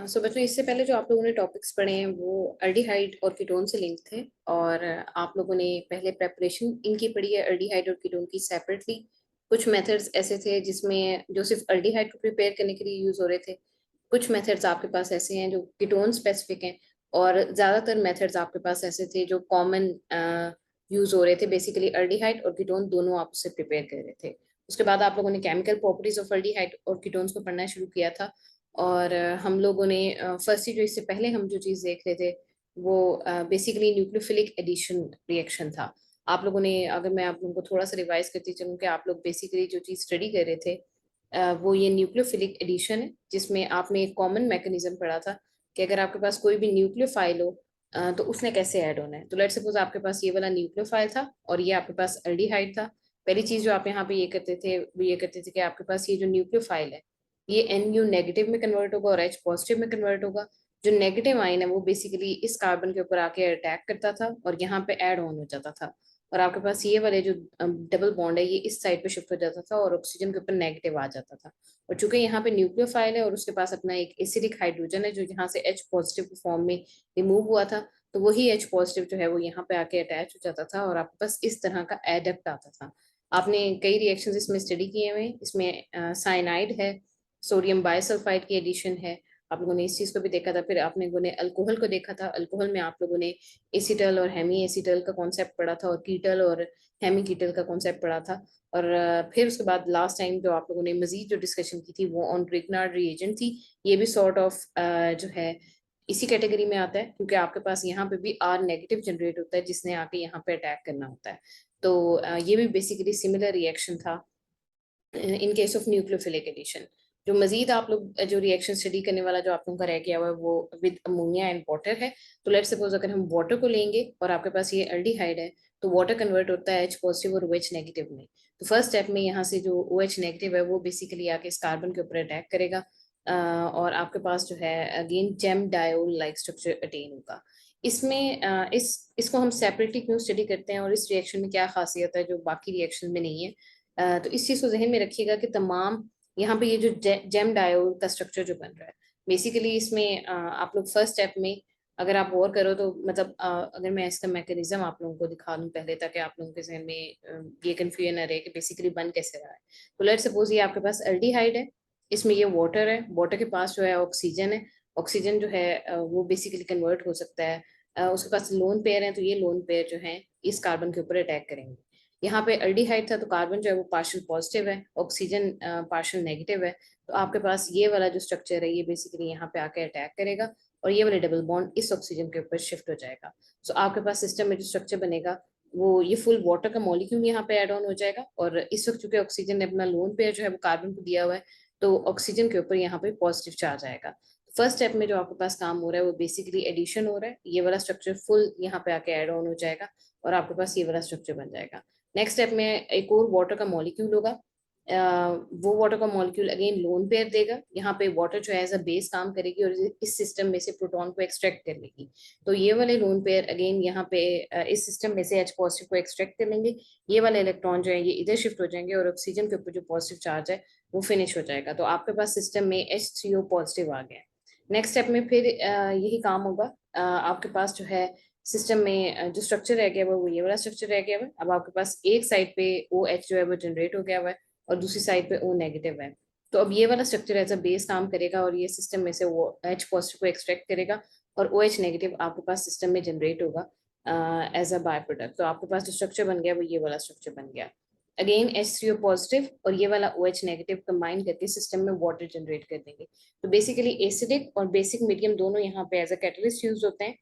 सो बच्चों इससे पहले जो आप लोगों ने टॉपिक्स पढ़े हैं वो अल्डिहाइड और कीटोन से लिंक थे। और आप लोगों ने पहले प्रेपरेशन इनकी पढ़ी है अल्डिहाइड और कीटोन की सेपरेटली। कुछ मेथड्स ऐसे थे जिसमें जो सिर्फ अल्डिहाइड को प्रिपेयर करने के लिए यूज हो रहे थे। कुछ मेथड्स आपके पास ऐसे हैं जो कीटोन स्पेसिफिक हैं। और ज़्यादातर मेथड्स आपके पास ऐसे थे जो कॉमन यूज हो रहे थे। बेसिकली अल्डिहाइड और कीटोन दोनों आप उससे प्रिपेयर कर रहे थे। उसके बाद आप लोगों ने केमिकल प्रॉपर्टीज ऑफ अल्डिहाइड और कीटोन्स को पढ़ना शुरू किया था। और हम लोगों ने फर्स्टली जो इससे पहले हम जो चीज़ देख रहे थे वो बेसिकली न्यूक्लियोफिलिक एडिशन रिएक्शन था। आप लोगों ने, अगर मैं आप लोगों को थोड़ा सा रिवाइज करती चलूँ कि आप लोग बेसिकली जो चीज़ स्टडी कर रहे थे वो ये न्यूक्लियोफिलिक एडिशन है, जिसमें आपने एक कॉमन मैकेनिज्म पढ़ा था कि अगर आपके पास कोई भी न्यूक्लियोफाइल हो तो उसने कैसे ऐड होना है। तो लेट्स सपोज आपके पास ये वाला न्यूक्लियोफाइल था और ये आपके पास एल्डिहाइड था। पहली चीज़ जो आप यहाँ पे ये करते थे वो ये करते थे कि आपके पास ये जो न्यूक्लियोफाइल है ये NU नेगेटिव में कन्वर्ट होगा और H पॉजिटिव में कन्वर्ट होगा। जो नेगेटिव आयन है वो बेसिकली इस कार्बन के ऊपर आके अटैक करता था और यहाँ पे ऐड ऑन हो जाता था। और आपके पास ये वाले जो डबल बॉन्ड है ये इस साइड पे शिफ्ट हो जाता था और ऑक्सीजन के ऊपर नेगेटिव आ जाता था। और चूंकि यहाँ पे न्यूक्लियोफाइल है और उसके पास अपना एक एसिडिक हाइड्रोजन है जो यहाँ से H पॉजिटिव फॉर्म में रिमूव हुआ था, तो वही H पॉजिटिव जो है वो यहाँ पे आके अटैच हो जाता था और आपके पास इस तरह का एडप्ट आता था। आपने कई रिएक्शंस इसमें स्टडी किए हुए हैं। इसमें साइनाइड है, सोडियम बाइसल्फाइड की एडिशन है। आप लोगों ने इस चीज को भी देखा था। फिर आप लोगों ने अल्कोहल को देखा था। अल्कोहल में आप लोगों ने एसिटल और हेमी एसिटल का कॉन्सेप्ट पढ़ा था और कीटल और हेमी कीटल का कॉन्सेप्ट पढ़ा था। और फिर उसके बाद लास्ट टाइम जो आप लोगों ने मजीद जो डिस्कशन की थी वो ऑन ग्रिग्नार्ड रिएजेंट थी। ये भी सॉर्ट ऑफ जो है इसी कैटेगरी में आता है, क्योंकि आपके पास यहाँ पे भी R नेगेटिव जनरेट होता है जिसने आके यहाँ पे अटैक करना होता है। तो ये भी बेसिकली सिमिलर रिएक्शन था in case of nucleophilic addition. जो मजीद आप लोग जो रिएक्शन स्टडी करने वाला जो आप लोगों का रह गया हुआ है वो विद अमोनिया एंड वाटर है। तो लेट्स सपोज अगर हम वाटर को लेंगे और आपके पास ये एल्डिहाइड है तो वाटर कन्वर्ट होता है H पॉजिटिव और OH नेगेटिव में। तो फर्स्ट स्टेप में यहाँ से जो OH नेगेटिव है वो बेसिकली आके इस कार्बन के ऊपर अटैक करेगा। और आपके पास जो है again gem diol like structure attain होगा। इसमें इसको हम सेपरेटली क्यों स्टडी करते हैं और इस रिएक्शन में क्या खासियत है जो बाकी रिएक्शन में नहीं है। तो इस चीज को जहन में रखिएगा कि तमाम यहाँ पे ये जो जेम डायोड का स्ट्रक्चर जो बन रहा है बेसिकली इसमें आप लोग फर्स्ट स्टेप में अगर आप गौर करो तो मतलब अगर मैं इसका मैकेनिज्म आप लोगों को दिखा दूं पहले, ताकि आप लोगों के जहन में ये कंफ्यूजन न रहे कि बेसिकली बन कैसे रहा है। तो लेट्स सपोज ये आपके पास एल्डिहाइड है, इसमें ये वाटर है, वाटर के पास जो है ऑक्सीजन है। ऑक्सीजन जो है वो बेसिकली कन्वर्ट हो सकता है। उसके पास लोन पेयर है तो ये लोन पेयर जो है इस कार्बन के ऊपर अटैक करेंगे। यहाँ पे एल्डिहाइड था तो कार्बन जो है वो पार्शियल पॉजिटिव है, ऑक्सीजन पार्शियल नेगेटिव है। तो आपके पास ये वाला जो स्ट्रक्चर है ये बेसिकली यहाँ पे आके अटैक करेगा और ये वाले डबल बॉन्ड इस ऑक्सीजन के ऊपर शिफ्ट हो जाएगा। सो आपके पास सिस्टम में जो स्ट्रक्चर बनेगा वो ये फुल वाटर का मॉलिक्यूल यहाँ पे ऐड ऑन हो जाएगा। और इस वक्त चूंकि ऑक्सीजन ने अपना लोन पेयर जो है वो कार्बन को दिया हुआ है तो ऑक्सीजन के ऊपर यहाँ पे पॉजिटिव चार्ज आएगा। फर्स्ट स्टेप में जो आपके पास काम हो रहा है वो बेसिकली एडिशन हो रहा है। ये वाला स्ट्रक्चर फुल यहाँ पे आके ऐड ऑन हो जाएगा और आपके पास ये वाला स्ट्रक्चर बन जाएगा। नेक्स्ट स्टेप में एक और वाटर का मॉलिक्यूल होगा। वो वाटर का मॉलिक्यूल अगेन लोन पेयर देगा। यहाँ पे वाटर जो है एज अ बेस काम करेगी और इस सिस्टम में से प्रोटॉन को एक्सट्रैक्ट कर लेगी। तो ये वाले लोन पेयर अगेन यहाँ पे इस सिस्टम में से H पॉजिटिव को एक्सट्रैक्ट कर लेंगे। ये वाले इलेक्ट्रॉन जो है ये इधर शिफ्ट हो जाएंगे और ऑक्सीजन के ऊपर जो पॉजिटिव चार्ज है वो फिनिश हो जाएगा। तो आपके पास सिस्टम में H3O पॉजिटिव आ गया है। नेक्स्ट स्टेप में फिर यही काम होगा। आपके पास जो है सिस्टम में जो स्ट्रक्चर रह गया हुआ है वो ये वाला स्ट्रक्चर रह गया हुआ है। अब आपके पास एक साइड पे OH जो है वो जनरेट हो गया हुआ है और दूसरी साइड पे O नेगेटिव है। तो अब ये वाला स्ट्रक्चर एज अ बेस काम करेगा और ये सिस्टम में से वो H पॉजिटिव को एक्सट्रैक्ट करेगा और OH नेगेटिव आपके पास सिस्टम में जनरेट होगा एज अ बाय प्रोडक्ट। तो आपके पास जो स्ट्रक्चर बन गया वो ये वाला स्ट्रक्चर बन गया। अगेन H3O पॉजिटिव और ये वाला OH नेगेटिव कंबाइन करके सिस्टम में वाटर जनरेट कर देंगे। तो बेसिकली एसिडिक और बेसिक मीडियम दोनों यहाँ पे एज अ कैटलिस्ट यूज होते हैं।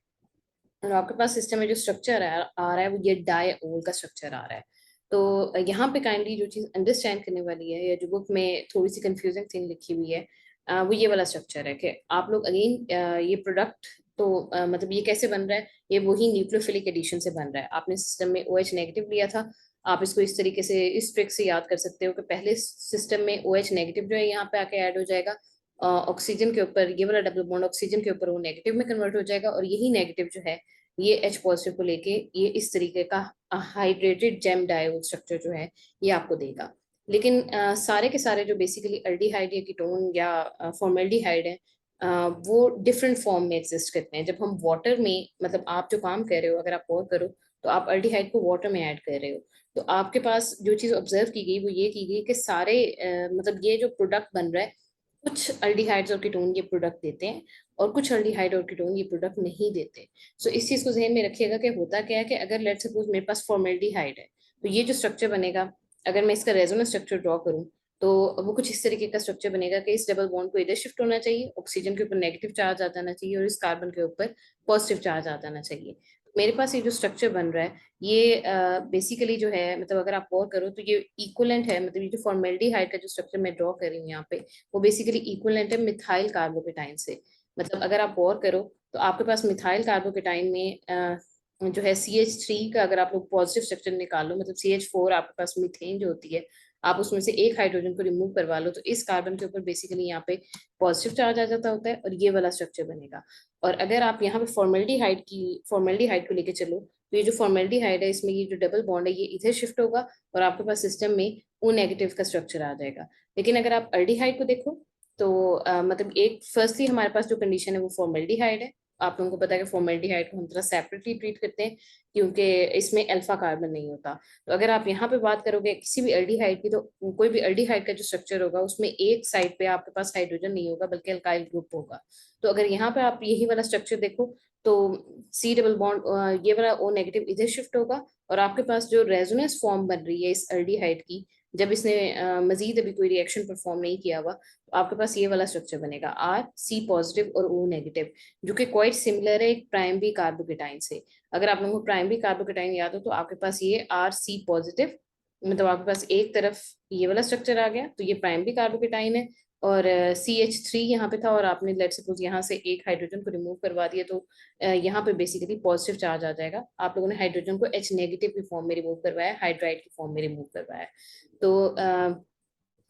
और आपके पास सिस्टम में जो स्ट्रक्चर आ रहा है वो ये डायओल का स्ट्रक्चर आ रहा है। तो यहाँ पे काइंडली जो चीज़ अंडरस्टैंड करने वाली है या जो बुक में थोड़ी सी कंफ्यूजिंग थिंग लिखी हुई है वो ये वाला स्ट्रक्चर है कि आप लोग अगेन ये प्रोडक्ट तो मतलब ये कैसे बन रहा है, ये वही न्यूक्लियोफिलिक एडिशन से बन रहा है। आपने सिस्टम में OH नेगेटिव लिया था। आप इसको इस तरीके से इस ट्रिक से याद कर सकते हो कि पहले सिस्टम में OH नेगेटिव जो है यहाँ पे आके ऐड हो जाएगा। ऑक्सीजन के ऊपर ये वाला डबल बॉन्ड ऑक्सीजन के ऊपर वो नेगेटिव में कन्वर्ट हो जाएगा और यही नेगेटिव जो है ये H पॉजिटिव को लेके ये इस तरीके का हाइड्रेटेड जेम डायोड स्ट्रक्चर जो है ये आपको देगा। लेकिन सारे के सारे जो बेसिकली अल्डिहाइड या कीटोन या फॉर्मेल्डिहाइड है वो डिफरेंट फॉर्म में एग्जिस्ट करते हैं। जब हम वाटर में, मतलब आप जो काम कर रहे हो, अगर आप और करो तो आप अल्डिहाइड को वाटर में ऐड कर रहे हो, तो आपके पास जो चीज़ ऑब्जर्व की गई वो ये की गई कि सारे मतलब ये जो प्रोडक्ट बन रहा है, कुछ अल्डिहाइड्स और कीटोन ये प्रोडक्ट देते हैं और कुछ अल्डिहाइड और कीटोन ये प्रोडक्ट नहीं देते। सो इस चीज़ को ध्यान में रखिएगा कि होता क्या है कि अगर लेट सपोज मेरे पास फॉर्मेल्डिहाइड है, तो ये जो स्ट्रक्चर बनेगा, अगर मैं इसका रेजोनेंस स्ट्रक्चर ड्रॉ करूँ, तो वो कुछ इस तरीके का स्ट्रक्चर बनेगा कि इस डबल बॉन्ड को इधर शिफ्ट होना चाहिए, ऑक्सीजन के ऊपर नेगेटिव चार्ज आ जाना चाहिए और इस कार्बन के ऊपर पॉजिटिव चार्ज आ जाना चाहिए। मेरे पास ये जो स्ट्रक्चर बन रहा है, ये बेसिकली जो है, मतलब अगर आप गौर करो तो ये इक्वलेंट है, मतलब ये जो फॉर्मेल्डिहाइड का जो स्ट्रक्चर मैं ड्रॉ कर रही हूँ यहाँ पे, वो बेसिकली इक्वलेंट है मिथाइल कार्बोकेटाइन से। मतलब अगर आप गौर करो तो आपके पास मिथाइल कार्बोकेटाइन में जो है CH3 का, अगर आप लोग पॉजिटिव स्ट्रक्चर निकालो, मतलब CH4 आपके पास मीथेन जो होती है, आप उसमें से एक हाइड्रोजन को रिमूव करवा लो, तो इस कार्बन के ऊपर बेसिकली यहाँ पे पॉजिटिव चार्ज आ जाता होता है और ये वाला स्ट्रक्चर बनेगा। और अगर आप यहाँ पे फॉर्मेल्डिहाइड को लेके चलो, तो ये जो फॉर्मेल्डिहाइड है, इसमें ये जो डबल बॉन्ड है ये इधर शिफ्ट होगा और आपके पास सिस्टम में ओ नेगेटिव का स्ट्रक्चर आ जाएगा। लेकिन अगर आप अल्डिहाइड को देखो, तो मतलब एक फर्स्टली हमारे पास जो कंडीशन है वो फॉर्मेल्डिहाइड है। आप लोगों को पता है कि फॉर्मेल्डिहाइड को हम थोड़ा सेपरेटली ट्रीट करते हैं, क्योंकि इसमें अल्फा कार्बन नहीं होता। तो अगर आप यहाँ पे बात करोगे किसी भी अल्डिहाइड की, तो कोई भी अल्डिहाइड का जो स्ट्रक्चर होगा उसमें एक साइड पे आपके पास हाइड्रोजन नहीं होगा बल्कि अल्काइल ग्रुप होगा। तो अगर यहाँ पे आप यही वाला स्ट्रक्चर देखो, तो सी डबल बॉन्ड ये वाला ओ नेगेटिव इधर शिफ्ट होगा और आपके पास जो रेजोनेंस फॉर्म बन रही है इस अल्डिहाइड की, जब इसने मजीद अभी कोई रिएक्शन परफॉर्म नहीं किया हुआ, तो आपके पास ये वाला स्ट्रक्चर बनेगा RC पॉजिटिव और O नेगेटिव, जो कि क्वाइट सिमिलर है एक प्राइमरी कार्बोकेटाइन से। अगर आप लोगों को प्राइमरी कार्बोकेटाइन याद हो, तो आपके पास ये RC पॉजिटिव, मतलब आपके पास एक तरफ ये वाला स्ट्रक्चर आ गया, तो ये प्राइमरी कार्बोकेटाइन है। और CH3 यहाँ पे था और आपने लेट सपोज यहाँ से एक हाइड्रोजन को रिमूव करवा दिया, तो यहाँ पे बेसिकली पॉजिटिव चार्ज आ जाएगा। आप लोगों ने हाइड्रोजन को H नेगेटिव की फॉर्म में रिमूव करवाया, हाइड्राइड की फॉर्म में रिमूव करवाया। तो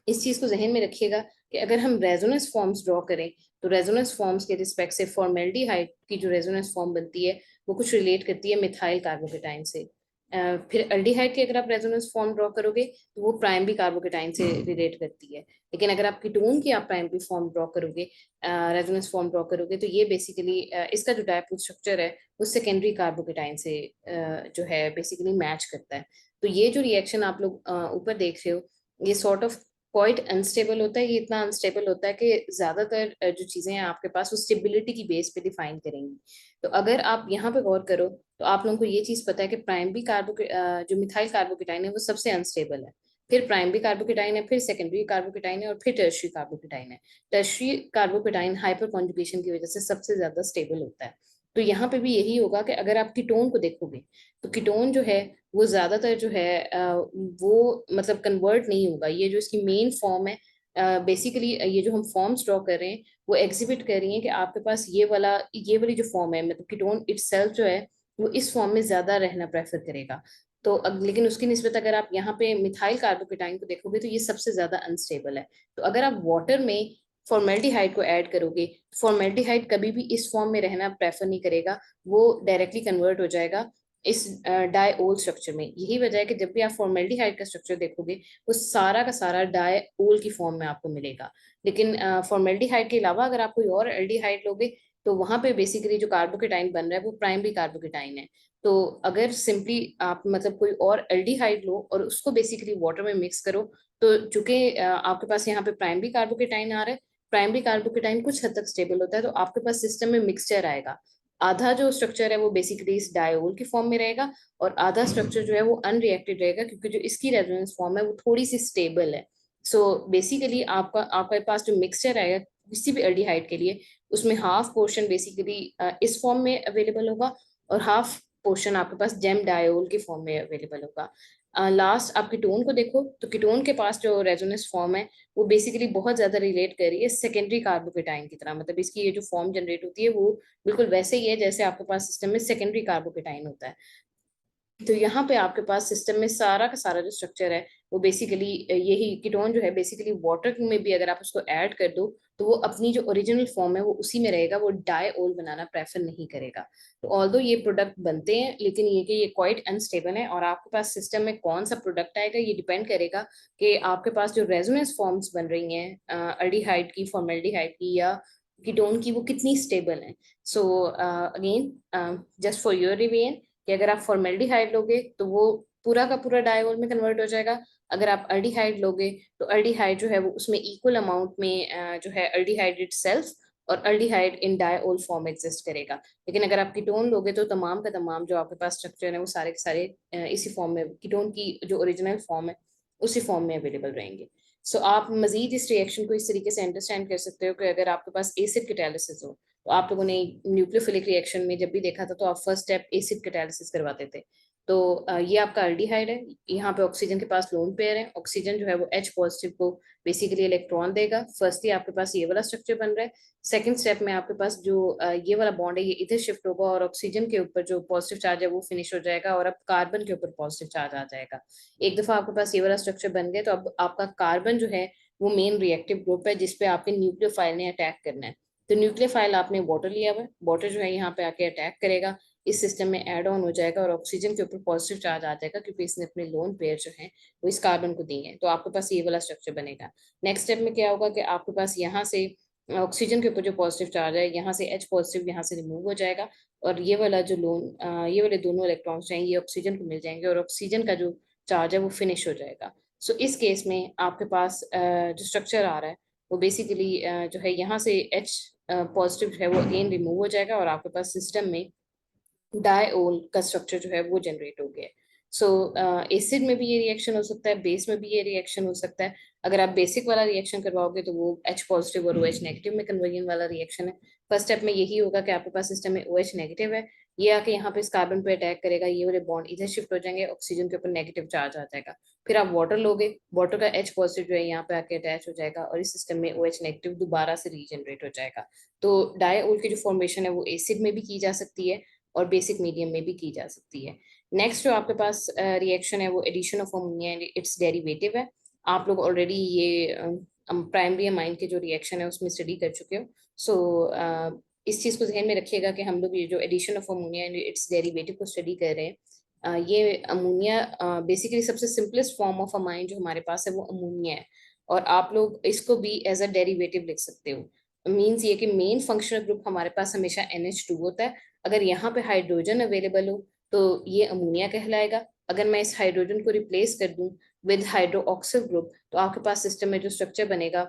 इस चीज को जहन में रखिएगा कि अगर हम रेजोनेंस फॉर्म्स ड्रॉ करें, तो रेजोनेंस फॉर्म्स के रिस्पेक्ट से फॉर्मेल्डिहाइड की जो रेजोनेंस फॉर्म बनती है वो कुछ रिलेट करती है मिथाइल कार्बोकेटाइन से। फिर अल्डिहाइड की अगर आप रेजोनेंस फॉर्म ड्रॉ करोगे, तो वो प्राइमरी कार्बोकेटाइन से रिलेट करती है। लेकिन अगर आप कीटोन की आप प्राइमरी फॉर्म ड्रॉ करोगे, रेजोनेंस फॉर्म ड्रॉ करोगे, तो ये बेसिकली इसका जो डायपोल स्ट्रक्चर है वो सेकेंडरी कार्बोकेटाइन से जो है बेसिकली मैच करता है। तो ये जो रिएक्शन आप लोग ऊपर देख रहे हो, ये सॉर्ट ऑफ क्वाइट अनस्टेबल होता है। ये इतना अनस्टेबल होता है कि ज्यादातर जो चीजें हैं आपके पास वो स्टेबिलिटी की बेस पे डिफाइन करेंगी। तो अगर आप यहाँ पे गौर करो, तो आप लोगों को ये चीज पता है कि प्राइमरी जो मिथाइल कार्बोकेटाइन है वो सबसे अनस्टेबल है, फिर प्राइमरी कार्बोकेटाइन है, फिर सेकेंडरी कार्बोकेटाइन है और फिर टर्शियरी कार्बोकेटाइन है। टर्शियरी कार्बोकेटाइन हाइपर कॉन्जुगेशन की वजह से सबसे ज्यादा स्टेबल होता है। तो यहाँ पे भी यही होगा कि अगर आप कीटोन को देखोगे, तो कीटोन जो है वो ज्यादातर जो है वो मतलब कन्वर्ट नहीं होगा। ये जो इसकी मेन फॉर्म है, बेसिकली ये जो हम फॉर्म्स ड्रॉ कर रहे हैं वो एग्जिबिट कर रही हैं कि आपके पास ये वाली जो फॉर्म है, मतलब कीटोन इटसेल्फ जो है वो इस फॉर्म में ज्यादा रहना प्रेफर करेगा। तो लेकिन उसकी निस्बत अगर आप यहाँ पे मिथाइल कार्बोकेटाइन को देखोगे, तो ये सबसे ज्यादा अनस्टेबल है। तो अगर आप वाटर में फॉर्मेल्डिहाइड को ऐड करोगे, फॉर्मेल्डिहाइड कभी भी इस फॉर्म में रहना प्रेफर नहीं करेगा, वो डायरेक्टली कन्वर्ट हो जाएगा इस डायओल स्ट्रक्चर में। यही वजह है कि जब भी आप फॉर्मेल्डिहाइड का स्ट्रक्चर देखोगे, वो सारा का सारा डायओल की फॉर्म में आपको मिलेगा। लेकिन फॉर्मेल्डिहाइड के अलावा अगर आप कोई और एल्डिहाइड लोगे, तो वहां पे बेसिकली जो कार्बोकेटाइन बन रहा है वो प्राइमरी कार्बोकेटाइन है। तो अगर सिंपली आप मतलब कोई और एल्डिहाइड लो और उसको बेसिकली वाटर में मिक्स करो, तो चूंकि आपके पास यहाँ पे प्राइमरी कार्बोकेटाइन आ रहा है, प्राइमरी कार्बोकेटाइन कुछ हद तक स्टेबल होता है, तो आपके पास सिस्टम में मिक्सचर आएगा। आधा जो स्ट्रक्चर है वो बेसिकली इस डायोल की फॉर्म में रहेगा और आधा स्ट्रक्चर जो है वो अनरिएक्टेड रहेगा, क्योंकि जो इसकी रेजोनेंस फॉर्म है वो थोड़ी सी स्टेबल है। सो बेसिकली आपका आपके पास जो मिक्सचर आएगा किसी भी एल्डिहाइड के लिए, उसमें हाफ पोर्शन बेसिकली इस फॉर्म में अवेलेबल होगा और हाफ पोर्शन आपके पास जेम डायोल की फॉर्म में अवेलेबल होगा। लास्ट आप कीटोन को देखो, तो कीटोन के पास जो रेजोनेंस फॉर्म है वो बेसिकली बहुत ज्यादा रिलेट कर रही है सेकेंडरी कार्बोकेटाइन की तरह। मतलब इसकी ये जो फॉर्म जनरेट होती है वो बिल्कुल वैसे ही है जैसे आपके पास सिस्टम में सेकेंडरी कार्बोकेटाइन होता है। तो यहाँ पे आपके पास सिस्टम में सारा का सारा जो स्ट्रक्चर है वो बेसिकली यही कीटोन जो है बेसिकली वाटर में भी अगर आप उसको ऐड कर दो, तो वो अपनी जो ओरिजिनल फॉर्म है वो उसी में रहेगा, वो डायओल बनाना प्रेफर नहीं करेगा। तो ऑल्दो ये प्रोडक्ट बनते हैं, लेकिन ये कि ये क्वाइट अनस्टेबल है और आपके पास सिस्टम में कौन सा प्रोडक्ट आएगा ये डिपेंड करेगा कि आपके पास जो रेजोनेंस फॉर्म्स बन रही हैं अल्डिहाइड की, फॉर्मेल्डिहाइड की या कीटोन की वो कितनी स्टेबल है। So again just for your revision कि अगर आप फॉर्मेल्डिहाइड लोगे तो वो पूरा का पूरा डायोल में कन्वर्ट हो जाएगा। अगर आप अल्डिहाइड लोगे तो अल्डिहाइड जो है वो उसमें इक्वल अमाउंट में जो है अल्डिहाइड इटसेल्फ और अल्डिहाइड इन डायोल फॉर्म एग्जिस्ट करेगा। लेकिन अगर आप कीटोन लोगे तो तमाम का तमाम जो आपके पास स्ट्रक्चर है वो सारे के सारे इसी फॉर्म में, कीटोन की जो ओरिजिनल फॉर्म है उसी फॉर्म में अवेलेबल रहेंगे। सो आप मजीद इस रिएक्शन को इस तरीके से अंडरस्टैंड कर सकते हो कि अगर आपके पास एसिड कैटालिसिस हो, तो आप लोगों ने न्यूक्लियोफिलिक रिएक्शन में जब भी देखा था तो आप फर्स्ट स्टेप एसिड कैटालिसिस करवाते थे। तो ये आपका अल्डिहाइड है, यहाँ पे ऑक्सीजन के पास लोन पेयर है, ऑक्सीजन जो है वो H पॉजिटिव को बेसिकली इलेक्ट्रॉन देगा। फर्स्टली आपके पास ये वाला स्ट्रक्चर बन रहा है। सेकंड स्टेप में आपके पास जो ये वाला बॉन्ड है ये इधर शिफ्ट होगा और ऑक्सीजन के ऊपर जो पॉजिटिव चार्ज है वो फिनिश हो जाएगा और अब कार्बन के ऊपर पॉजिटिव चार्ज आ जाएगा। एक दफा आपके पास ये वाला स्ट्रक्चर बन गया तो अब आपका कार्बन जो है वो मेन रिएक्टिव ग्रुप है जिसपे आपके न्यूक्लियोफाइल ने अटैक करना है। तो न्यूक्लियोफाइल आपने वाटर लिया हुआ है, वाटर जो है यहाँ पे आके अटैक करेगा, इस सिस्टम में एड ऑन हो जाएगा और ऑक्सीजन के ऊपर पॉजिटिव चार्ज आ जाएगा क्योंकि इसने अपने लोन पेयर जो है वो इस कार्बन को दी है। तो आपके पास ये वाला स्ट्रक्चर बनेगा। नेक्स्ट स्टेप में क्या होगा कि आपके पास यहाँ से ऑक्सीजन के ऊपर जो पॉजिटिव चार्ज है यहाँ से H पॉजिटिव यहाँ से रिमूव हो जाएगा और ये वाला जो लोन ये वाले दोनों इलेक्ट्रॉन्स हैं ये ऑक्सीजन को मिल जाएंगे और ऑक्सीजन का जो चार्ज है वो फिनिश हो जाएगा। सो इस केस में आपके पास जो स्ट्रक्चर आ रहा है वो बेसिकली जो है यहाँ से H पॉजिटिव जो है वो अगेन रिमूव हो जाएगा और आपके पास सिस्टम में डायोल का स्ट्रक्चर जो है वो जनरेट हो गया है। सो एसिड में भी ये रिएक्शन हो सकता है, बेस में भी ये रिएक्शन हो सकता है। अगर आप बेसिक वाला रिएक्शन करवाओगे तो वो H पॉजिटिव और OH नेगेटिव में कन्वर्जन वाला रिएक्शन है। फर्स्ट स्टेप में यही होगा कि आपके पास सिस्टम में OH नेगेटिव है, ये आके यहाँ पे इस कार्बन पे अटैक करेगा, ये वाले बॉन्ड इधर शिफ्ट हो जाएंगे, ऑक्सीजन के ऊपर नेगेटिव चार्ज आ जाएगा। फिर आप वाटर लोगे, वाटर का H पॉजिटिव जो है यहाँ पे आके अटैच हो जाएगा और इस सिस्टम में OH नेगेटिव दोबारा से रीजनरेट हो जाएगा। तो डायोल की जो फॉर्मेशन है वो एसिड में भी की जा सकती है और बेसिक मीडियम में भी की जा सकती है। नेक्स्ट जो आपके पास रिएक्शन है वो addition of ammonia and its derivative है। आप लोग ऑलरेडी ये प्राइमरी अमाइन के जो रिएक्शन है उसमें स्टडी कर चुके हो। सो इस चीज़ को ध्यान में रखिएगा कि हम लोग ये जो addition of ammonia and its derivative को स्टडी कर रहे हैं। ये अमोनिया बेसिकली सबसे सिंपलेस्ट फॉर्म ऑफ अमाइन जो हमारे पास है वो अमोनिया है और आप लोग इसको भी एज अ डेरिवेटिव लिख सकते हो। मीन्स ये कि मेन फंक्शनल ग्रुप हमारे पास हमेशा NH2 होता है। अगर यहाँ पे हाइड्रोजन अवेलेबल हो तो ये अमोनिया कहलाएगा। अगर मैं इस हाइड्रोजन को रिप्लेस कर दूं विद हाइड्रोक्सिल ग्रुप तो आपके पास सिस्टम में जो स्ट्रक्चर बनेगा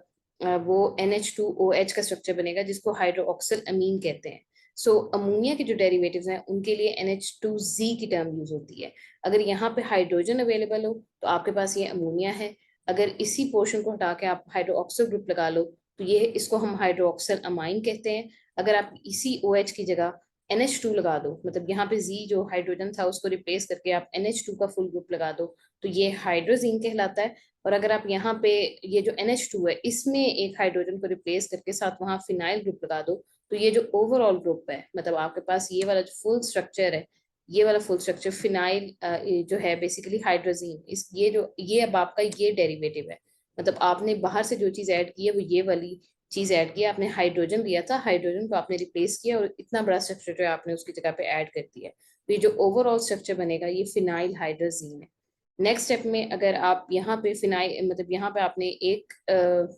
वो NH2OH का स्ट्रक्चर बनेगा जिसको हाइड्रोक्सिल अमीन कहते हैं। सो अमोनिया के जो डेरिवेटिव्स हैं उनके लिए NH2Z की टर्म यूज होती है। अगर यहाँ पे हाइड्रोजन अवेलेबल हो तो आपके पास ये अमोनिया है। अगर इसी पोर्शन को हटा के आप हाइड्रोक्सिल ग्रुप लगा लो तो ये इसको हम हाइड्रोक्सिल अमाइन कहते हैं। अगर आप इसी OH की जगह NH2 लगा दो, मतलब यहाँ पे Z जो हाइड्रोजन था उसको रिप्लेस करके आप NH2 का फुल ग्रुप लगा दो तो ये हाइड्रोजीन कहलाता है। और अगर आप यहाँ पे ये जो NH2 है इसमें एक हाइड्रोजन को रिप्लेस करके साथ वहाँ फिनाइल ग्रुप लगा दो तो ये जो ओवरऑल ग्रुप है, मतलब आपके पास ये वाला जो फुल स्ट्रक्चर है, ये वाला फुल स्ट्रक्चर फिनाइल जो है बेसिकली हाइड्रोजीन, इस ये अब आपका ये डेरिवेटिव है। मतलब आपने बाहर से जो चीज ऐड की है वो ये वाली चीज ऐड किया, आपने हाइड्रोजन लिया था, हाइड्रोजन को आपने रिप्लेस किया और इतना बड़ा स्ट्रक्चर जो है आपने उसकी जगह पे ऐड कर दिया। तो ये जो ओवरऑल स्ट्रक्चर बनेगा ये फिनाइल हाइड्रोजीन है। नेक्स्ट स्टेप में अगर आप यहाँ पे फिनाइल, मतलब यहाँ पे आपने एक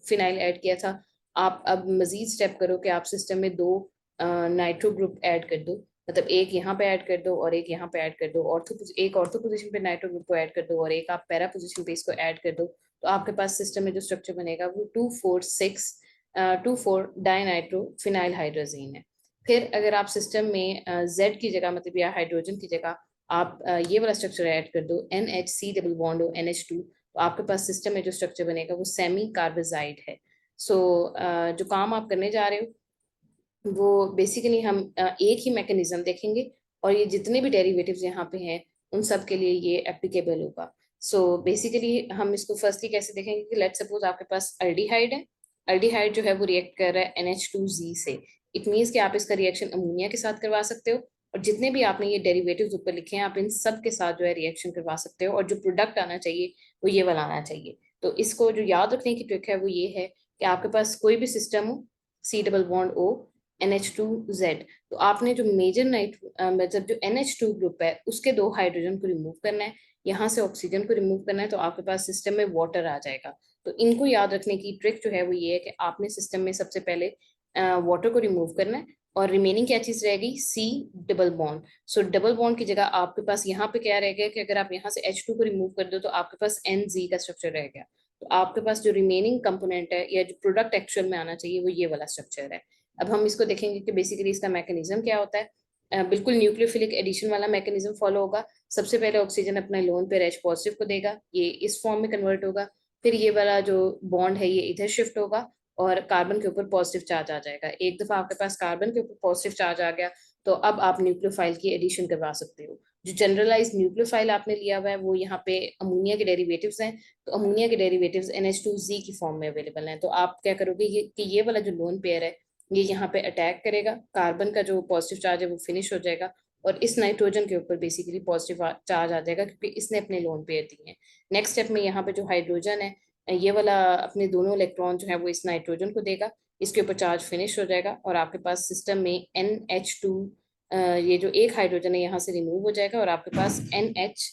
फिनाइल ऐड किया था, आप अब मजीद स्टेप करो कि आप सिस्टम में दो नाइट्रो ग्रुप ऐड कर दो। मतलब एक यहाँ पे ऐड कर दो और एक यहाँ पे ऐड कर दो, एक ऑर्थो पोजीशन पे नाइट्रो ग्रुप को ऐड कर दो और एक आप पैरा पोजीशन पे इसको ऐड कर दो। तो आपके पास सिस्टम में जो स्ट्रक्चर बनेगा वो 2,4 डाइनाइट्रो फिनाइल हाइड्रोजीन है। फिर अगर आप सिस्टम में Z की जगह, मतलब या हाइड्रोजन की जगह आप ये वाला स्ट्रक्चर ऐड कर दो NHC डबल बॉन्ड हो NH2, तो आपके पास सिस्टम में जो स्ट्रक्चर बनेगा वो सेमी कार्बोजाइड है। सो जो काम आप करने जा रहे हो वो बेसिकली हम एक ही मैकेनिज्म देखेंगे और ये जितने भी डेरिवेटिव्स यहाँ पे हैं उन सब के लिए ये एप्लीकेबल होगा। सो बेसिकली हम इसको फर्स्टली कैसे देखेंगे कि लेट्स सपोज आपके पास अल्डिहाइड है, अल्डिहाइड जो है वो रिएक्ट कर रहा है NH2Z से। इट मीन्स कि आप इसका रिएक्शन अमोनिया के साथ करवा सकते हो और जितने भी आपने ये डेरिवेटिव्स ऊपर लिखे हैं आप इन सब के साथ जो है रिएक्शन करवा सकते हो और जो प्रोडक्ट आना चाहिए वो ये वाला आना चाहिए। तो इसको जो याद रखने की ट्रिक है वो ये है कि आपके पास कोई भी सिस्टम हो, C double bond O NH2Z, तो आपने जो मेजर मतलब जो NH2 ग्रुप है उसके दो हाइड्रोजन को रिमूव करना है, यहाँ से ऑक्सीजन को रिमूव करना है, तो आपके पास सिस्टम में वाटर आ जाएगा। तो इनको याद रखने की ट्रिक जो है वो ये है कि आपने सिस्टम में सबसे पहले वाटर को रिमूव करना है और रिमेनिंग क्या चीज रहेगी, C double bond. So double bond की जगह आपके पास यहाँ पे क्या रह गया कि अगर आप यहाँ से H2 को रिमूव कर दो तो आपके पास NZ का स्ट्रक्चर रह गया। तो आपके पास जो रिमेनिंग कंपोनेंट है या जो प्रोडक्ट एक्चुअल में आना चाहिए वो ये वाला स्ट्रक्चर है। अब हम इसको देखेंगे कि बेसिकली इसका मैकेनिज्म क्या होता है। बिल्कुल न्यूक्लियोफिलिक एडिशन वाला मैकेनिज्म फॉलो होगा। सबसे पहले ऑक्सीजन अपने लोन पे H पॉजिटिव को देगा, ये इस फॉर्म में कन्वर्ट होगा। फिर ये वाला जो बॉन्ड है ये इधर शिफ्ट होगा और कार्बन के ऊपर पॉजिटिव चार्ज आ जाएगा। एक दफा आपके पास कार्बन के ऊपर पॉजिटिव चार्ज आ गया तो अब आप न्यूक्लियोफाइल की एडिशन करवा सकते हो। जो जनरलाइज न्यूक्लियोफाइल आपने लिया हुआ है वो यहाँ पे अमोनिया के डेरिवेटिव्स हैं। तो अमोनिया के डेरिवेटिव्स NH2Z की फॉर्म में अवेलेबल हैं। तो आप क्या करोगे कि ये वाला जो लोन पेयर है ये यहाँ पे अटैक करेगा, कार्बन का जो पॉजिटिव चार्ज है वो फिनिश हो जाएगा और इस नाइट्रोजन के ऊपर बेसिकली पॉजिटिव चार्ज आ जाएगा क्योंकि इसने अपने लोन पेयर दिए हैं। नेक्स्ट स्टेप में यहाँ पे जो हाइड्रोजन है ये वाला अपने दोनों इलेक्ट्रॉन जो है वो इस नाइट्रोजन को देगा, इसके ऊपर चार्ज फिनिश हो जाएगा और आपके पास सिस्टम में NH2 ये जो एक हाइड्रोजन है यहाँ से रिमूव हो जाएगा और आपके पास NH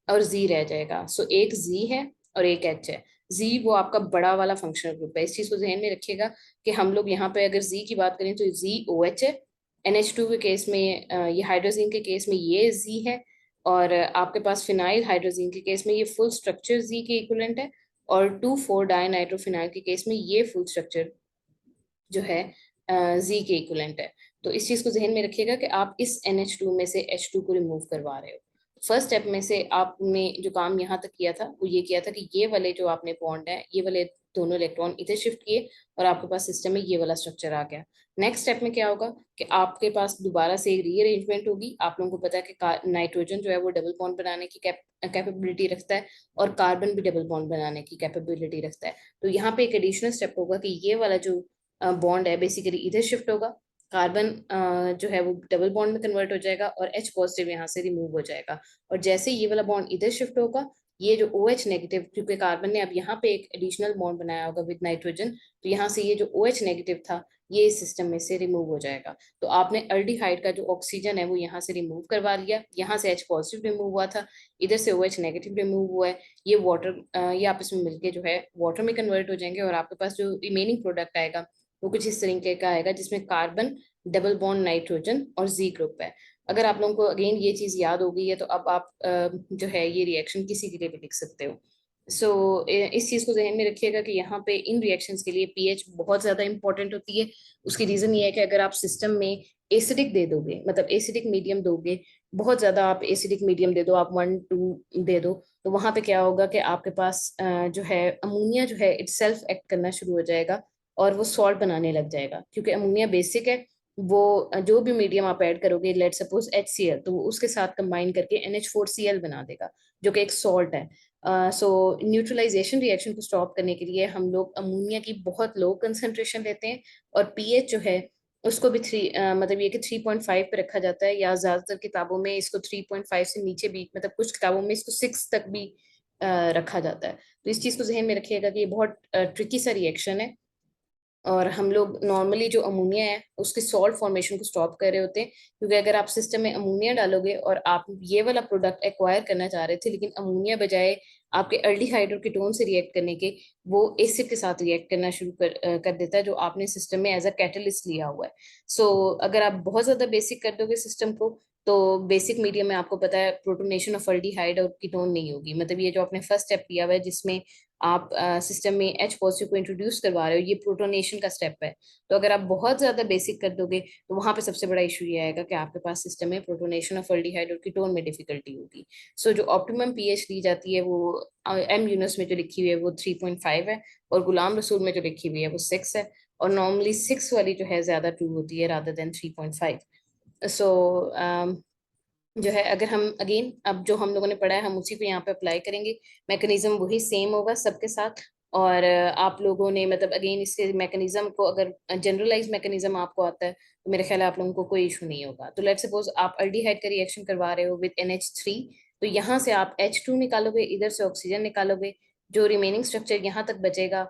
और Z रह जाएगा। सो एक Z है और एक H है। Z वो आपका बड़ा वाला फंक्शनल ग्रुप है। इस चीज को ध्यान में रखिएगा कि हम लोग यहाँ पे अगर Z की बात करें तो ZOH है। NH2 के केस में ये हाइड्रोजन के केस में ये Z है और आपके पास फिनाइल हाइड्रोजन के केस में ये फुल स्ट्रक्चर Z के इक्विवेलेंट है और 2,4 डाइनाइट्रोफिनाइल के केस में ये फुल स्ट्रक्चर जो है Z के इक्विवेलेंट है। तो इस चीज को जहन में रखिएगा कि आप इस NH2 में से H2 को रिमूव करवा रहे हो। फर्स्ट स्टेप में से आपने जो काम यहाँ तक किया था वो ये किया था कि ये वाले जो आपने बॉन्ड है ये वाले दोनों इलेक्ट्रॉन इधर शिफ्ट किए और आपके पास सिस्टम में ये वाला स्ट्रक्चर आ गया। नेक्स्ट स्टेप में क्या होगा कि आपके पास दोबारा से एक रीअरेंजमेंट होगी। आप लोगों को पता है कि नाइट्रोजन जो है वो डबल बॉन्ड बनाने की कैपेबिलिटी रखता है और कार्बन भी डबल बॉन्ड बनाने की कैपेबिलिटी रखता है। तो यहाँ पे एक एडिशनल स्टेप होगा कि ये वाला जो बॉन्ड है बेसिकली इधर शिफ्ट होगा, कार्बन जो है वो डबल बॉन्ड में कन्वर्ट हो जाएगा और H पॉजिटिव यहाँ से रिमूव हो जाएगा। और जैसे ये वाला बॉन्ड इधर शिफ्ट होगा ये जो OH नेगेटिव, क्योंकि कार्बन ने अब यहाँ पे एक एडिशनल बॉन्ड बनाया होगा विद नाइट्रोजन, तो यहाँ से ये जो OH नेगेटिव था ये इस सिस्टम में से रिमूव हो जाएगा। तो आपने अल्डिहाइड का जो ऑक्सीजन है वो यहाँ से रिमूव करवा लिया, यहाँ से H पॉजिटिव रिमूव हुआ था, इधर से OH नेगेटिव रिमूव हुआ है। ये वाटर ये आपस में मिलके जो है वाटर में कन्वर्ट हो जाएंगे और आपके पास जो रिमेनिंग प्रोडक्ट आएगा वो कुछ इस तरीके का आएगा जिसमें कार्बन डबल बॉन्ड नाइट्रोजन और Z ग्रुप है। अगर आप लोगों को अगेन ये चीज याद हो गई है तो अब आप जो है ये रिएक्शन किसी के लिए भी लिख सकते हो। सो इस चीज को ध्यान में रखिएगा कि यहाँ पे इन रिएक्शंस के लिए पीएच बहुत ज्यादा इंपॉर्टेंट होती है। उसकी रीजन ये है कि अगर आप सिस्टम में एसिडिक दे दोगे, मतलब एसिडिक मीडियम दोगे, बहुत ज्यादा आप एसिडिक मीडियम दे दो, आप 1-2 दे दो, तो वहां पे क्या होगा कि आपके पास जो है अमोनिया जो है इटसेल्फ एक्ट करना शुरू हो जाएगा और वो सॉल्ट बनाने लग जाएगा। क्योंकि अमोनिया बेसिक है, वो जो भी मीडियम आप ऐड करोगे, लेट सपोज HCl, तो वो उसके साथ कंबाइन करके NH4Cl बना देगा जो कि एक सॉल्ट है। सो न्यूट्रलाइजेशन रिएक्शन को स्टॉप करने के लिए हम लोग अमोनिया की बहुत लो कंसंट्रेशन लेते हैं और पीएच जो है उसको भी मतलब ये कि 3.5 पे रखा जाता है, या ज्यादातर किताबों में इसको 3.5 से नीचे भी, मतलब कुछ किताबों में इसको 6 तक भी रखा जाता है। तो इस चीज को जहन में रखिएगा कि ये बहुत ट्रिकी सा रिएक्शन है और हम लोग नॉर्मली जो अमोनिया है उसके सॉल्ट फॉर्मेशन को स्टॉप कर रहे होते हैं। क्योंकि अगर आप सिस्टम में अमोनिया डालोगे और आप ये वाला प्रोडक्ट एक्वायर करना चाह रहे थे लेकिन अमोनिया बजाय आपके अल्डिहाइड और कीटोन से रिएक्ट करने के वो एसिड के साथ रिएक्ट करना शुरू कर देता है जो आपने सिस्टम में एज अ कैटलिस्ट लिया हुआ है। सो अगर आप बहुत ज्यादा बेसिक कर दोगे सिस्टम को तो बेसिक मीडियम में आपको पता है प्रोटोनेशन ऑफ अल्डिहाइड और कीटोन नहीं होगी। मतलब ये जो आपने फर्स्ट स्टेप किया हुआ है जिसमें आप सिस्टम में H पॉजिटिव को इंट्रोड्यूस करवा रहे हो, ये प्रोटोनेशन का स्टेप है। तो अगर आप बहुत ज्यादा बेसिक कर दोगे तो वहां पे सबसे बड़ा इशू ये आएगा कि आपके पास सिस्टम में प्रोटोनेशन ऑफ अल्डिहाइड और कीटोन में डिफिकल्टी होगी। सो जो ऑप्टिमम पीएच दी जाती है वो एम यूनस में जो लिखी हुई है वो 3.5 है और गुलाम रसूल में जो लिखी हुई है वो 6 है। और नॉर्मली 6 वाली जो है ज्यादा ट्रू होती है रादर देन 3.5। सो जो है अगर हम अगेन अब जो हम लोगों ने पढ़ा है हम उसी को यहाँ पे अप्लाई करेंगे। मैकेनिज्म वही सेम होगा सबके साथ। और आप लोगों ने मतलब अगेन इसके मैकेनिज्म को अगर जनरलाइज मैकेनिज्म आपको आता है तो मेरे ख्याल है आप लोगों को कोई इशू नहीं होगा। तो लेट सपोज आप अल्डिहाइड का रिएक्शन करवा रहे हो विद NH3, तो यहाँ से आप H2 निकालोगे, इधर से ऑक्सीजन निकालोगे, जो रिमेनिंग स्ट्रक्चर यहाँ तक बचेगा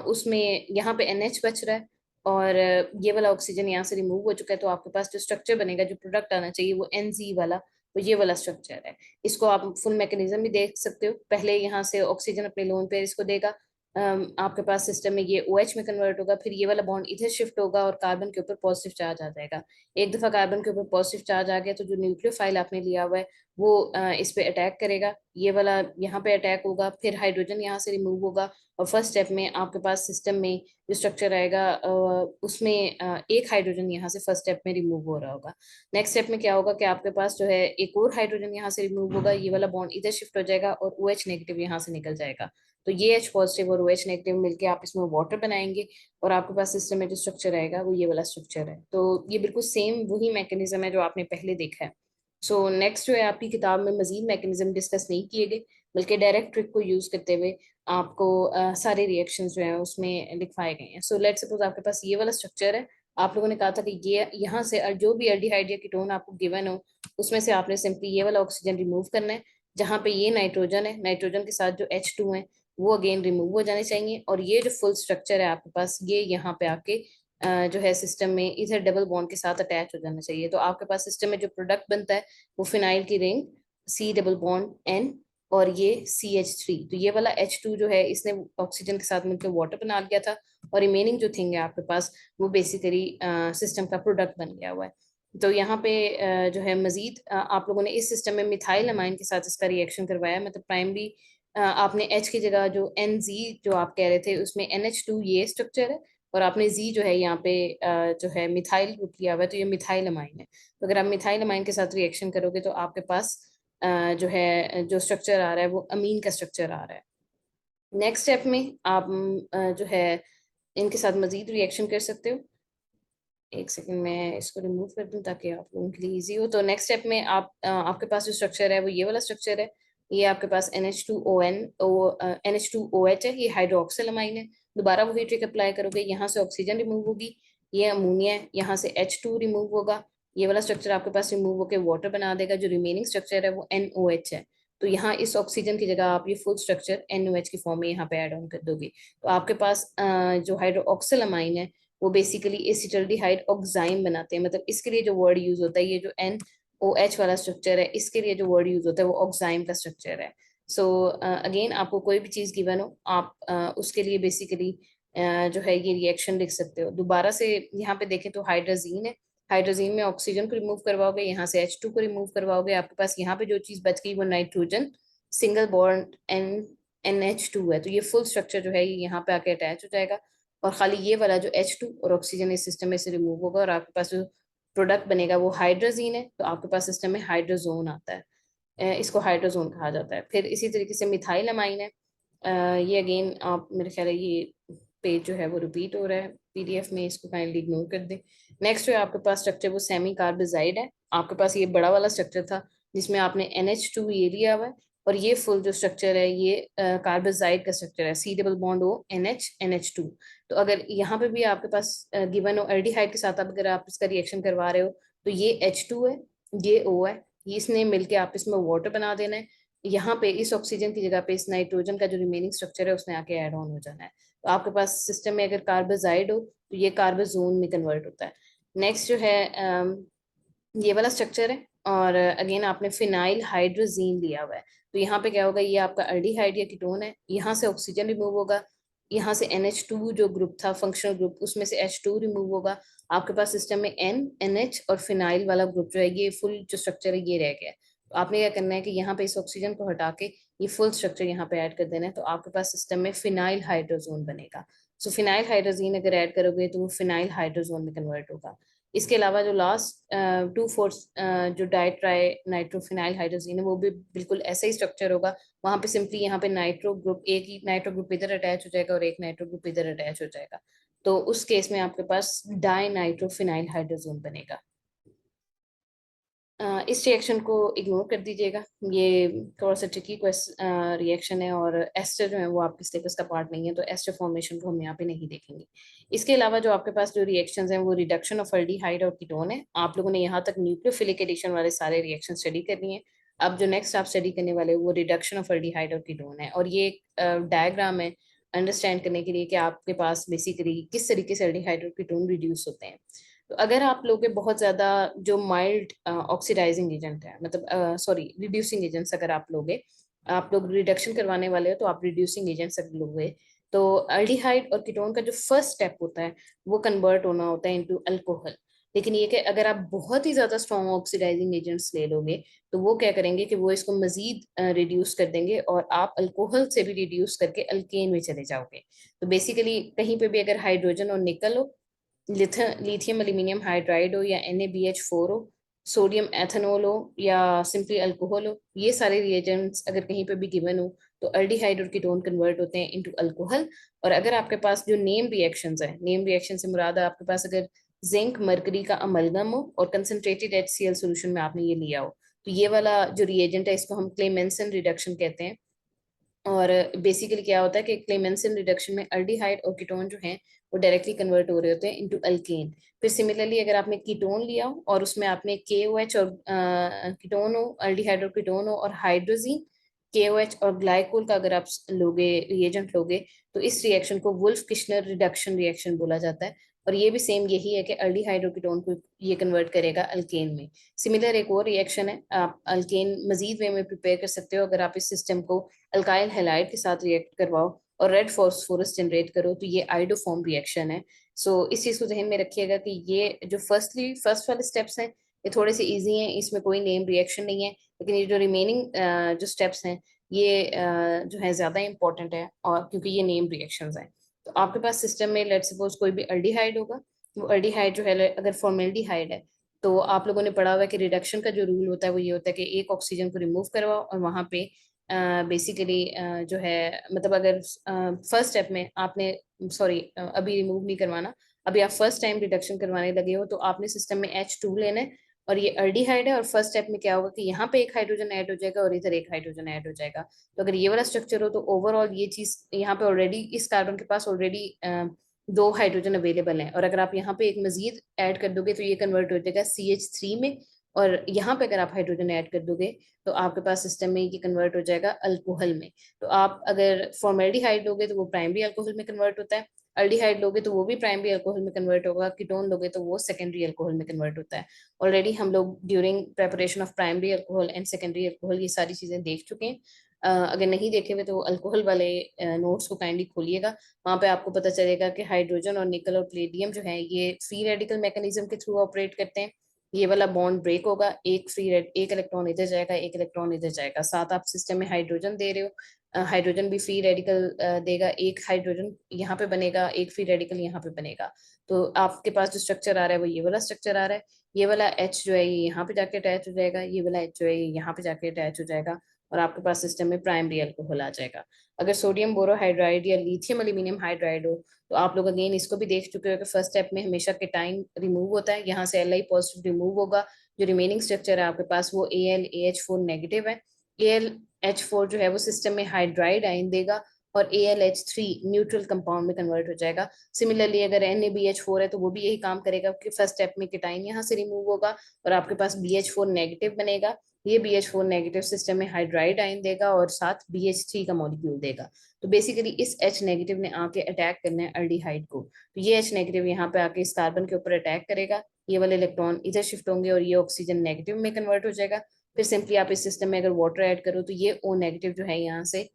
उसमें यहाँ पे NH बच रहा है और ये वाला ऑक्सीजन यहाँ से रिमूव हो चुका है। तो आपके पास जो स्ट्रक्चर बनेगा, जो प्रोडक्ट आना चाहिए वो NZ वाला, तो ये वाला स्ट्रक्चर है। इसको आप फुल मैकेनिज्म भी देख सकते हो। पहले यहाँ से ऑक्सीजन अपने लोन पेयर इसको देगा, आपके पास सिस्टम में ये OH में कन्वर्ट होगा, फिर ये वाला बॉन्ड इधर शिफ्ट होगा और कार्बन के ऊपर पॉजिटिव चार्ज आ जाएगा। एक दफा कार्बन के ऊपर पॉजिटिव चार्ज आ गया तो जो न्यूक्लियोफाइल आपने लिया हुआ है वो इस पे अटैक करेगा, ये वाला यहाँ पे अटैक होगा, फिर हाइड्रोजन यहाँ से रिमूव होगा और फर्स्ट स्टेप में आपके पास सिस्टम में जो स्ट्रक्चर आएगा उसमें एक हाइड्रोजन यहाँ से फर्स्ट स्टेप में रिमूव हो रहा होगा। नेक्स्ट स्टेप में क्या होगा कि आपके पास जो है एक और हाइड्रोजन यहाँ से रिमूव होगा, ये वाला बॉन्ड इधर शिफ्ट हो जाएगा और OH नेगेटिव यहाँ से निकल जाएगा। तो ये H पॉजिटिव और OH नेगेटिव मिलके आप इसमें वाटर बनाएंगे और आपके पास सिस्टम में जो स्ट्रक्चर आएगा वो ये वाला स्ट्रक्चर है। तो ये बिल्कुल सेम वही मैकेनिज्म है जो आपने पहले देखा है। सो नेक्स्ट जो है, आपकी किताब में मजीद मैकेनिज्म डिस्कस नहीं किए गए, बल्कि डायरेक्ट ट्रिक को यूज करते हुए आपको सारे रिएक्शंस जो है उसमें लिखवाए गए हैं। सो लेट सपोज आपके पास ये वाला स्ट्रक्चर है, आप लोगों ने कहा था कि ये यहाँ से जो भी एल्डिहाइड या कीटोन आपको गिवन हो उसमें से आपने सिंपली ये वाला ऑक्सीजन रिमूव करना है, जहाँ पे ये नाइट्रोजन है, नाइट्रोजन के साथ जो H2 है वो अगेन रिमूव हो जाने चाहिए और ये जो फुल स्ट्रक्चर है आपके पास ये यहाँ पे आके जो है सिस्टम में इधर डबल बॉन्ड के साथ अटैच हो जाना चाहिए। तो आपके पास सिस्टम में जो प्रोडक्ट बनता है वो फिनाइल की ring C double bond N और ये CH3। तो ये वाला H2 जो है इसने ऑक्सीजन के साथ मिलकर वाटर बना लिया था और रिमेनिंग जो थिंग है आपके पास वो बेसिकली सिस्टम का प्रोडक्ट बन गया हुआ है। तो यहाँ पे जो है मजीद आप लोगों ने इस सिस्टम में मिथाइल अमाइन के साथ इसका रिएक्शन करवाया, मतलब प्राइमरी आपने H की जगह जो NZ जो आप कह रहे थे उसमें NH2 ये स्ट्रक्चर है और आपने Z जो है यहाँ पे जो है मिथाइल ग्रुप लिया हुआ है, तो ये मिथाइल अमाइन है। तो अगर आप मिथाइल अमाइन के साथ रिएक्शन करोगे तो आपके पास जो है जो स्ट्रक्चर आ रहा है वो अमीन का स्ट्रक्चर आ रहा है। नेक्स्ट स्टेप में आप जो है इनके साथ मजीद रिएक्शन कर सकते हो। एक सेकंड में इसको रिमूव कर दूं ताकि आप लोगों के लिए इजी हो। तो नेक्स्ट स्टेप में आपके पास जो स्ट्रक्चर है वो ये वाला स्ट्रक्चर है। ये आपके पास NH2OH है, ये हाइड्रोक्सिल अमाइन है। दोबारा वही ट्रिक अप्लाई करोगे, यहाँ से ऑक्सीजन रिमूव होगी, ये अमोनिया है, यहाँ से H2 रिमूव होगा, ये वाला स्ट्रक्चर आपके पास रिमूव होकर वाटर बना देगा, जो रिमेनिंग स्ट्रक्चर है वो NOH है। तो यहाँ इस ऑक्सीजन की जगह आप ये फुल स्ट्रक्चर NOH की फॉर्म में यहाँ पे ऐड ऑन कर दोगे। तो आपके पास जो हाइड्रोक्सिल अमाइन है वो बेसिकली एसिटल्डिहाइड ऑक्साइम बनाते हैं, मतलब इसके लिए जो वर्ड यूज होता है, ये जो NOH वाला स्ट्रक्चर है इसके लिए जो वर्ड यूज होता है वो ऑक्साइम का स्ट्रक्चर है। सो अगेन आपको कोई भी चीज गिवन हो आप उसके लिए बेसिकली जो है ये रिएक्शन लिख सकते हो। दोबारा से यहाँ पे देखें तो हाइड्रोजीन है, हाइड्रोजीन में ऑक्सीजन को रिमूव करवाओगे, यहाँ से H2 को रिमूव करवाओगे, आपके पास यहाँ पे जो चीज बच गई वो नाइट्रोजन सिंगल बॉन्ड NH2 है। तो ये फुल स्ट्रक्चर जो है ये यहाँ पे आके अटैच हो जाएगा और खाली ये वाला जो H2 और ऑक्सीजन इस सिस्टम में से रिमूव होगा और आपके पास जो प्रोडक्ट बनेगा वो हाइड्रोजीन है। तो आपके पास सिस्टम में हाइड्रोजोन आता है, इसको हाइड्रोजोन कहा जाता है। फिर इसी तरीके से मिथाइल अमाइन है, ये अगेन आप मेरे ख्याल है ये पेज जो है वो रिपीट हो रहा है PDF में, इसको काइंडली इग्नोर कर दे। नेक्स्ट जो है आपके पास स्ट्रक्चर वो सेमी कार्बोजाइड है। आपके पास ये बड़ा वाला स्ट्रक्चर था जिसमें आपने NH2 ये लिया हुआ है और ये फुल जो स्ट्रक्चर है ये कार्बोजाइड का स्ट्रक्चर है, C double bond O NH NH2। तो अगर यहाँ पे भी आपके पास गिवन हो एल्डिहाइड के साथ, अब अगर आप इसका रिएक्शन करवा रहे हो तो ये H2 है, ये O है, ये इसने मिलके आप इसमें वाटर बना देना है। यहाँ पे इस ऑक्सीजन की जगह पे इस नाइट्रोजन का जो रिमेनिंग स्ट्रक्चर है उसने आके ऐड ऑन हो जाना है। तो आपके पास सिस्टम में अगर कार्बोजाइड हो तो ये कार्बोजोन में कन्वर्ट होता है। नेक्स्ट जो है ये वाला स्ट्रक्चर है और अगेन आपने फिनाइल हाइड्रोजीन लिया हुआ है। तो यहाँ पे क्या होगा, ये आपका एल्डिहाइड या कीटोन है, यहाँ से ऑक्सीजन रिमूव होगा, यहाँ से NH2 जो ग्रुप था फंक्शनल ग्रुप उसमें से H2 रिमूव होगा, आपके पास सिस्टम में NH और फिनाइल वाला ग्रुप जो है ये फुल जो स्ट्रक्चर है ये रह गया है। तो आपने क्या करना है कि यहाँ पे इस ऑक्सीजन को हटा के ये फुल स्ट्रक्चर यहाँ पे ऐड कर देना है, तो आपके पास सिस्टम में फिनाइल हाइड्रोजोन बनेगा। सो फिनाइल हाइड्रोजीन अगर ऐड करोगे तो वो फिनाइल हाइड्रोजोन में कन्वर्ट होगा। इसके अलावा जो लास्ट 2,4 जो डाइट्राई नाइट्रोफिनाइल हाइड्रोजीन है वो भी बिल्कुल ऐसा ही स्ट्रक्चर होगा। वहां पे सिंपली यहाँ पे नाइट्रो ग्रुप, एक ही नाइट्रो ग्रुप इधर अटैच हो जाएगा और एक नाइट्रो ग्रुप इधर अटैच हो जाएगा। तो उस केस में आपके पास डाई नाइट्रोफिनाइल हाइड्रोजोन बनेगा। इस रिएक्शन को इग्नोर कर दीजिएगा, ये थोड़ा सा ट्रिकी रिएक्शन है और एस्टर जो है वो आपके सिलेबस का पार्ट नहीं है, तो एस्टर फॉर्मेशन को हम यहाँ पे नहीं देखेंगे। इसके अलावा जो आपके पास जो रिएक्शंस हैं वो रिडक्शन ऑफ एल्डिहाइड और कीटोन है। आप लोगों ने यहाँ तक न्यूक्लियोफिलिक एडिशन वाले सारे रिएक्शन स्टडी करनी है। अब जो नेक्स्ट आप स्टडी करने वाले वो रिडक्शन ऑफ एल्डिहाइड और कीटोन है और ये एक डायग्राम है अंडरस्टैंड करने के लिए कि आपके पास बेसिकली किस तरीके से एल्डिहाइड और कीटोन रिड्यूस होते हैं। तो अगर आप लोगे बहुत ज़्यादा जो माइल्ड ऑक्सीडाइजिंग एजेंट है, मतलब सॉरी रिड्यूसिंग एजेंट्स अगर आप लोगे, आप लोग रिडक्शन करवाने वाले हो तो आप रिड्यूसिंग एजेंट्स अगर लोगे तो अल्डिहाइड और कीटोन का जो फर्स्ट स्टेप होता है वो कन्वर्ट होना होता है इनटू अल्कोहल। लेकिन ये कि अगर आप बहुत ही ज्यादा स्ट्रॉन्ग ऑक्सीडाइजिंग एजेंट्स ले लोगे तो वो क्या करेंगे कि वो इसको मजीद रिड्यूस कर देंगे और आप अल्कोहल से भी रिड्यूस करके अल्केन में चले जाओगे। तो बेसिकली कहीं पे भी अगर हाइड्रोजन और निकल हो, लिथियम एल्यूमिनियम हाइड्राइड हो या NaBH4 हो, सोडियम एथेनॉल हो या सिंपली अल्कोहल हो, ये सारे रिएजेंट्स अगर कहीं पे भी गिवन हो तो अल्डिहाइड और कीटोन कन्वर्ट होते हैं इनटू अल्कोहल। और अगर आपके पास जो नेम रिएक्शंस है, नेम रिएक्शन से मुराद है आपके पास अगर जिंक मरकरी का अमलगम हो और कंसंट्रेटेड HCl सॉल्यूशन में आपने ये लिया हो, तो ये वाला जो रिएजेंट है इसको हम क्लेमेंसन रिडक्शन कहते हैं। और बेसिकली क्या होता है कि क्लेमेंसन रिडक्शन में अल्डिहाइड और कीटोन जो हैं वो डायरेक्टली कन्वर्ट हो रहे होते हैं इनटू अल्केन। फिर सिमिलरली अगर आपने कीटोन लिया हो और उसमें आपने KOH और कीटोन हो, अल्डिहाइड और कीटोन हो और हाइड्रोजीन, KOH और ग्लाइकोल का अगर आप लोगे रिएजेंट लोगे, तो इस रिएक्शन को वुल्फ किश्नर रिडक्शन रिएक्शन बोला जाता है। और ये भी सेम यही है कि अल्डिहाइड और कीटोन को ये कन्वर्ट करेगा अल्केन में। सिमिलर एक और रिएक्शन है, आप अल्केन मजीद वे में प्रिपेयर कर सकते हो अगर आप इस सिस्टम को अल्काइल हैलाइड के साथ रिएक्ट करवाओ और रेड फॉस्फोरस जनरेट करो, तो ये आइडोफॉर्म रिएक्शन है। सो इस चीज को जहन में रखिएगा कि ये जो फर्स्ट वाले स्टेप्स हैं ये थोड़े से इजी हैं, इसमें कोई नेम रिएक्शन नहीं है। लेकिन ये जो रिमेनिंग जो स्टेप्स हैं ये जो है ज्यादा इंपॉर्टेंट है, और क्योंकि ये नेम रिएक्शंस हैं। तो आपके पास सिस्टम में लेट सपोज कोई भी अल्डिहाइड होगा, वो अल्डिहाइड जो है अगर फॉर्मेल्डिहाइड है, तो आप लोगों ने पढ़ा हुआ है कि रिडक्शन का जो रूल होता है वो ये होता है कि एक ऑक्सीजन को रिमूव करवाओ और वहां पे बेसिकली जो है मतलब अगर फर्स्ट स्टेप में आपने, सॉरी अभी रिमूव नहीं करवाना, अभी आप फर्स्ट टाइम रिडक्शन करवाने लगे हो तो आपने सिस्टम में H2 लेना है और ये अल्डिहाइड है। और फर्स्ट स्टेप में क्या होगा कि यहाँ पे एक हाइड्रोजन ऐड हो जाएगा और इधर एक हाइड्रोजन ऐड हो जाएगा। तो अगर ये वाला स्ट्रक्चर हो तो ओवरऑल ये चीज यहाँ पे ऑलरेडी इस कार्बन के पास ऑलरेडी दो हाइड्रोजन अवेलेबल हैं, और अगर आप यहाँ पे एक मजीद ऐड कर दोगे तो ये कन्वर्ट हो जाएगा CH3 में। और यहाँ पे अगर आप हाइड्रोजन ऐड कर दोगे तो आपके पास सिस्टम में ये कन्वर्ट हो जाएगा अल्कोहल में। तो आप अगर फॉर्मेल्डिहाइड लोगे तो वो प्राइमरी अल्कोहल में कन्वर्ट होता है, अल्डिहाइड लोगे तो वो भी प्राइमरी अल्कोहल में कन्वर्ट होगा, कीटोन लोगे तो वो सेकेंडरी अल्कोहल में कन्वर्ट होता है। ऑलरेडी हम लोग during preparation of primary alcohol and secondary alcohol ये सारी चीजें देख चुके हैं। अगर नहीं देखे हुए तो अल्कोहल वाले नोट्स को काइंडली खोलिएगा, वहां पे आपको पता चलेगा कि हाइड्रोजन और निकल और प्लेडियम जो है ये फ्री रेडिकल मैकेनिज्म के थ्रू ऑपरेट करते हैं। ये वाला बॉन्ड ब्रेक होगा, एक इलेक्ट्रॉन इधर जाएगा, एक इलेक्ट्रॉन इधर जाएगा, साथ आप सिस्टम में हाइड्रोजन दे रहे हो, हाइड्रोजन भी फ्री रेडिकल देगा, एक हाइड्रोजन यहाँ पे बनेगा, एक फ्री रेडिकल यहाँ पे बनेगा। तो आपके पास जो स्ट्रक्चर आ रहा है वो ये वाला स्ट्रक्चर आ रहा है। ये वाला H जो है ये यहाँ पे जाके अटैच हो जाएगा, ये वाला H जो है ये यहाँ पे जाके अटैच हो जाएगा, और आपके पास सिस्टम में प्राइमरी अल्कोहल आ जाएगा। अगर सोडियम बोरोहाइड्राइड या लिथियम एल्यूमिनियम हाइड्राइड हो तो आप लोग अगेन इसको भी देख चुके हो कि फर्स्ट स्टेप में हमेशा केटाइन रिमूव होता है, यहाँ से Li+ रिमूव होगा, जो रिमेनिंग स्ट्रक्चर है आपके पास वो AlAH4 नेगेटिव है। AlH4 जो है वो सिस्टम में हाइड्राइड आयन देगा और AlH3 न्यूट्रल कंपाउंड में कन्वर्ट हो जाएगा। सिमिलरली अगर NaBH4 है तो वो भी यही काम करेगा कि फर्स्ट स्टेप में केटाइन यहाँ से रिमूव होगा और आपके पास BH4 नेगेटिव बनेगा। ये BH4 नेगेटिव सिस्टम में हाइड्राइड आयन देगा और साथ BH3 का मॉलिक्यूल देगा। तो बेसिकली इस H नेगेटिव ने आके अटैक करना है अल्डिहाइड को, तो ये H नेगेटिव यहाँ पे आके इस कार्बन के ऊपर अटैक करेगा, ये वाले इलेक्ट्रॉन इधर शिफ्ट होंगे और ये ऑक्सीजन नेगेटिव में कन्वर्ट हो जाएगा। फिर सिंपली आप इस सिस्टम में अगर वाटर ऐड करो तो ये O नेगेटिव जो है यहाँ से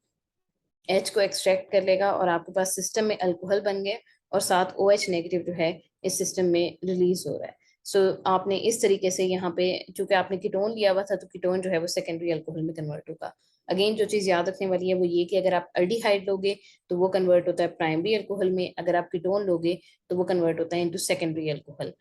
H को एक्सट्रैक्ट कर लेगा और आपके पास सिस्टम में अल्कोहल बन गया, और साथ OH नेगेटिव जो है इस सिस्टम में रिलीज हो रहा है। सो आपने इस तरीके से यहाँ पे, चूंकि आपने कीटोन लिया हुआ था तो कीटोन जो है वो सेकेंडरी अल्कोहल में कन्वर्ट होगा। अगेन जो चीज याद रखने वाली है वो ये कि अगर आप अल्डिहाइड लोगे तो वो कन्वर्ट होता है प्राइमरी अल्कोहल में, अगर आप कीटोन लोगे तो वो कन्वर्ट होता है इनटू सेकेंडरी अल्कोहल।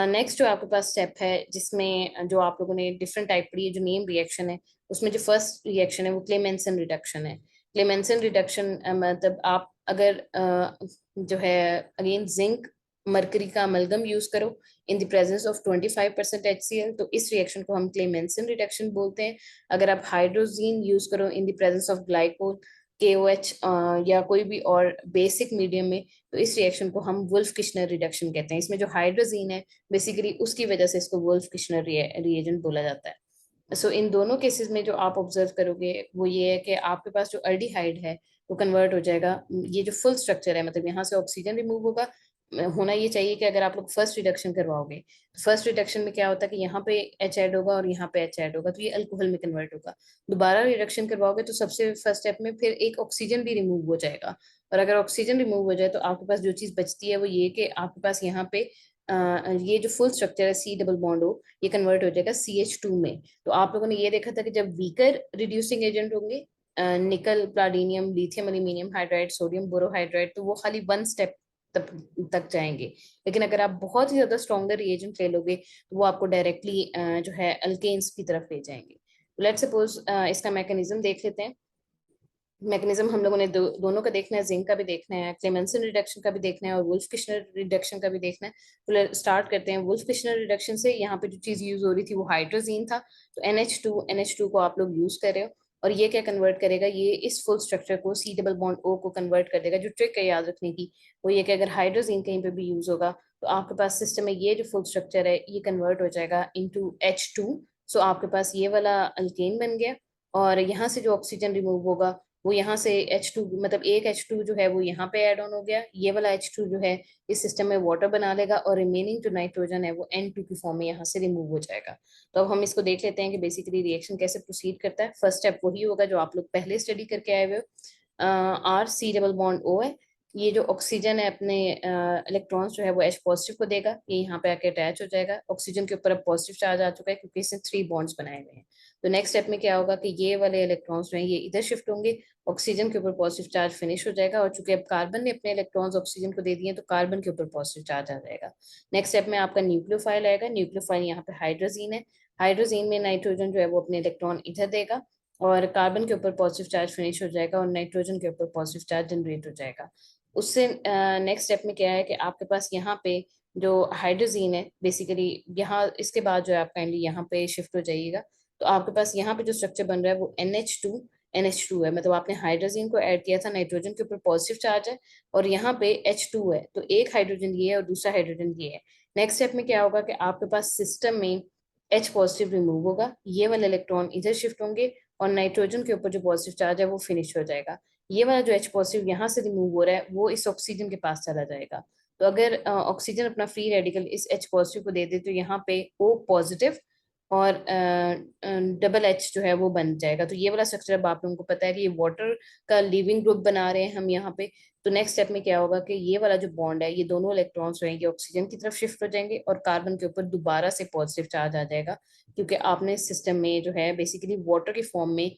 नेक्स्ट जो आपके पास स्टेप है जिसमें जो आप लोगों ने डिफरेंट टाइप पढ़ी है, जो नेम रिएक्शन है उसमें जो फर्स्ट रिएक्शन है वो क्लेमेंसन रिडक्शन है। क्लेमेंसन रिडक्शन मतलब आप अगर जो है अगेन जिंक मरकरी का अमलगम यूज करो in the presence of 25% HCl, तो इस रिएक्शन को हम क्लेमेंसन रिडक्शन बोलते हैं। अगर आप हाइड्रोजीन यूज करो in the presence of glycol, KOH या कोई भी और बेसिक मीडियम में, तो इस रिएक्शन को हम वुल्फ किश्नर रिडक्शन कहते हैं। इसमें जो हाइड्रोजीन है बेसिकली उसकी वजह से इसको वुल्फ किश्नर रिएजेंट बोला जाता है। सो इन दोनों केसेस में जो आप ऑब्जर्व करोगे वो ये है कि आपके पास जो अल्डिहाइड है वो कन्वर्ट हो जाएगा, ये जो फुल स्ट्रक्चर है मतलब यहाँ से ऑक्सीजन रिमूव होगा, होना ये चाहिए कि अगर आप लोग फर्स्ट रिडक्शन करवाओगे तो फर्स्ट रिडक्शन में क्या होता है कि यहाँ पे एच ऐड होगा और यहाँ पे एच ऐड होगा, तो ये अल्कोहल में कन्वर्ट होगा। दोबारा रिडक्शन करवाओगे तो सबसे फर्स्ट स्टेप में फिर एक ऑक्सीजन भी रिमूव हो जाएगा, और अगर ऑक्सीजन रिमूव हो जाए तो आपके पास जो चीज बचती है वो ये कि आपके पास यहाँ पे ये जो फुल स्ट्रक्चर है सी डबल बॉन्ड हो, ये कन्वर्ट हो जाएगा CH2 में। तो आप लोगों ने ये देखा था कि जब वीकर रिड्यूसिंग एजेंट होंगे, निकल, platinum, lithium aluminium hydride, sodium borohydride, तो वो खाली वन स्टेप तक तक जाएंगे। लेकिन अगर आप बहुत ही ज्यादा स्ट्रॉन्गर रिएजेंट ले लोगे तो वो आपको डायरेक्टली जो है अल्केन्स की तरफ ले जाएंगे। लेट्स सपोज इसका मैकेनिज्म देख लेते हैं। मैकेनिज्म हम लोगों ने दोनों का देखना है, जिंक का भी देखना है, क्लेमेंसन रिडक्शन का भी देखना है, और वुल्फ किशनर रिडक्शन का भी देखना है। तो स्टार्ट करते हैं वुल्फ किशनर रिडक्शन से। यहाँ पे जो चीज यूज हो रही थी वो हाइड्रोजीन था, तो NH2 को आप लोग यूज कर रहे हो। और ये क्या कन्वर्ट करेगा, ये इस फुल स्ट्रक्चर को सी डबल बॉन्ड ओ को कन्वर्ट कर देगा। जो ट्रिक है याद रखने की वो ये कि अगर हाइड्रोजीन कहीं पे भी यूज होगा तो आपके पास सिस्टम में ये जो फुल स्ट्रक्चर है ये कन्वर्ट हो जाएगा इनटू H2। सो आपके पास ये वाला अल्केन बन गया। और यहाँ से जो ऑक्सीजन रिमूव होगा वो यहाँ से H2, मतलब एक H2 जो है वो यहाँ पे ऐड ऑन हो गया, ये वाला H2 जो है इस सिस्टम में वाटर बना लेगा, और रिमेनिंग जो नाइट्रोजन है वो N2 की फॉर्म में यहाँ से रिमूव हो जाएगा। तो अब हम इसको देख लेते हैं कि बेसिकली रिएक्शन कैसे प्रोसीड करता है। फर्स्ट स्टेप वही होगा जो आप लोग पहले स्टडी करके आए हुए हो। R C double bond O है। ये जो ऑक्सीजन है अपने इलेक्ट्रॉन्स जो है वो H पॉजिटिव को देगा, ये यहाँ पे आके अटैच हो जाएगा। ऑक्सीजन के ऊपर अब पॉजिटिव चार्ज आ चुका है क्योंकि इसने 3 बॉन्ड्स बनाए हुए हैं। तो नेक्स्ट स्टेप में क्या होगा कि ये वाले इलेक्ट्रॉन्स जो हैं ये इधर शिफ्ट होंगे, ऑक्सीजन के ऊपर पॉजिटिव चार्ज फिनिश हो जाएगा, और चूंकि अब कार्बन ने अपने इलेक्ट्रॉन्स ऑक्सीजन को दे दिए तो कार्बन के ऊपर पॉजिटिव चार्ज आ जाएगा। नेक्स्ट स्टेप में आपका न्यूक्लियोफाइल आएगा। न्यूक्लियोफाइल यहाँ पे हाइड्रोजीन है। हाइड्रोजीन में नाइट्रोजन जो है वो अपने इलेक्ट्रॉन इधर देगा, और कार्बन के ऊपर पॉजिटिव चार्ज फिनिश हो जाएगा, और नाइट्रोजन के ऊपर पॉजिटिव चार्ज जनरेट हो जाएगा। उससे नेक्स्ट स्टेप में क्या है कि आपके पास यहाँ पे जो हाइड्रोजीन है बेसिकली यहाँ इसके बाद जो है आप काइंडली यहाँ पे शिफ्ट हो जाइएगा। तो आपके पास यहाँ पे जो स्ट्रक्चर बन रहा है वो NH2 है, मतलब आपने हाइड्रोजन को ऐड किया था, नाइट्रोजन के ऊपर पॉजिटिव चार्ज है और यहाँ पे H2 है, तो एक हाइड्रोजन ये है और दूसरा हाइड्रोजन ये है। नेक्स्ट स्टेप में क्या होगा कि आपके पास सिस्टम में H पॉजिटिव रिमूव होगा, ये वाले इलेक्ट्रॉन इधर शिफ्ट होंगे, और नाइट्रोजन के ऊपर जो पॉजिटिव चार्ज है वो फिनिश हो जाएगा। ये वाला जो H पॉजिटिव यहाँ से रिमूव हो रहा है वो इस ऑक्सीजन के पास चला जाएगा। तो अगर ऑक्सीजन अपना फ्री रेडिकल इस H पॉजिटिव को दे दे तो यहाँ पे O पॉजिटिव और डबल H जो है वो बन जाएगा। तो ये वाला स्ट्रक्चर अब आप लोगों को पता है कि ये वाटर का लिविंग ग्रुप बना रहे हैं हम यहाँ पे। तो नेक्स्ट स्टेप में क्या होगा कि ये वाला जो बॉन्ड है ये दोनों इलेक्ट्रॉन्स जो हैं ये ऑक्सीजन की तरफ शिफ्ट हो जाएंगे, और कार्बन के ऊपर दोबारा से पॉजिटिव चार्ज आ जाएगा, क्योंकि आपने सिस्टम में जो है बेसिकली वाटर की फॉर्म में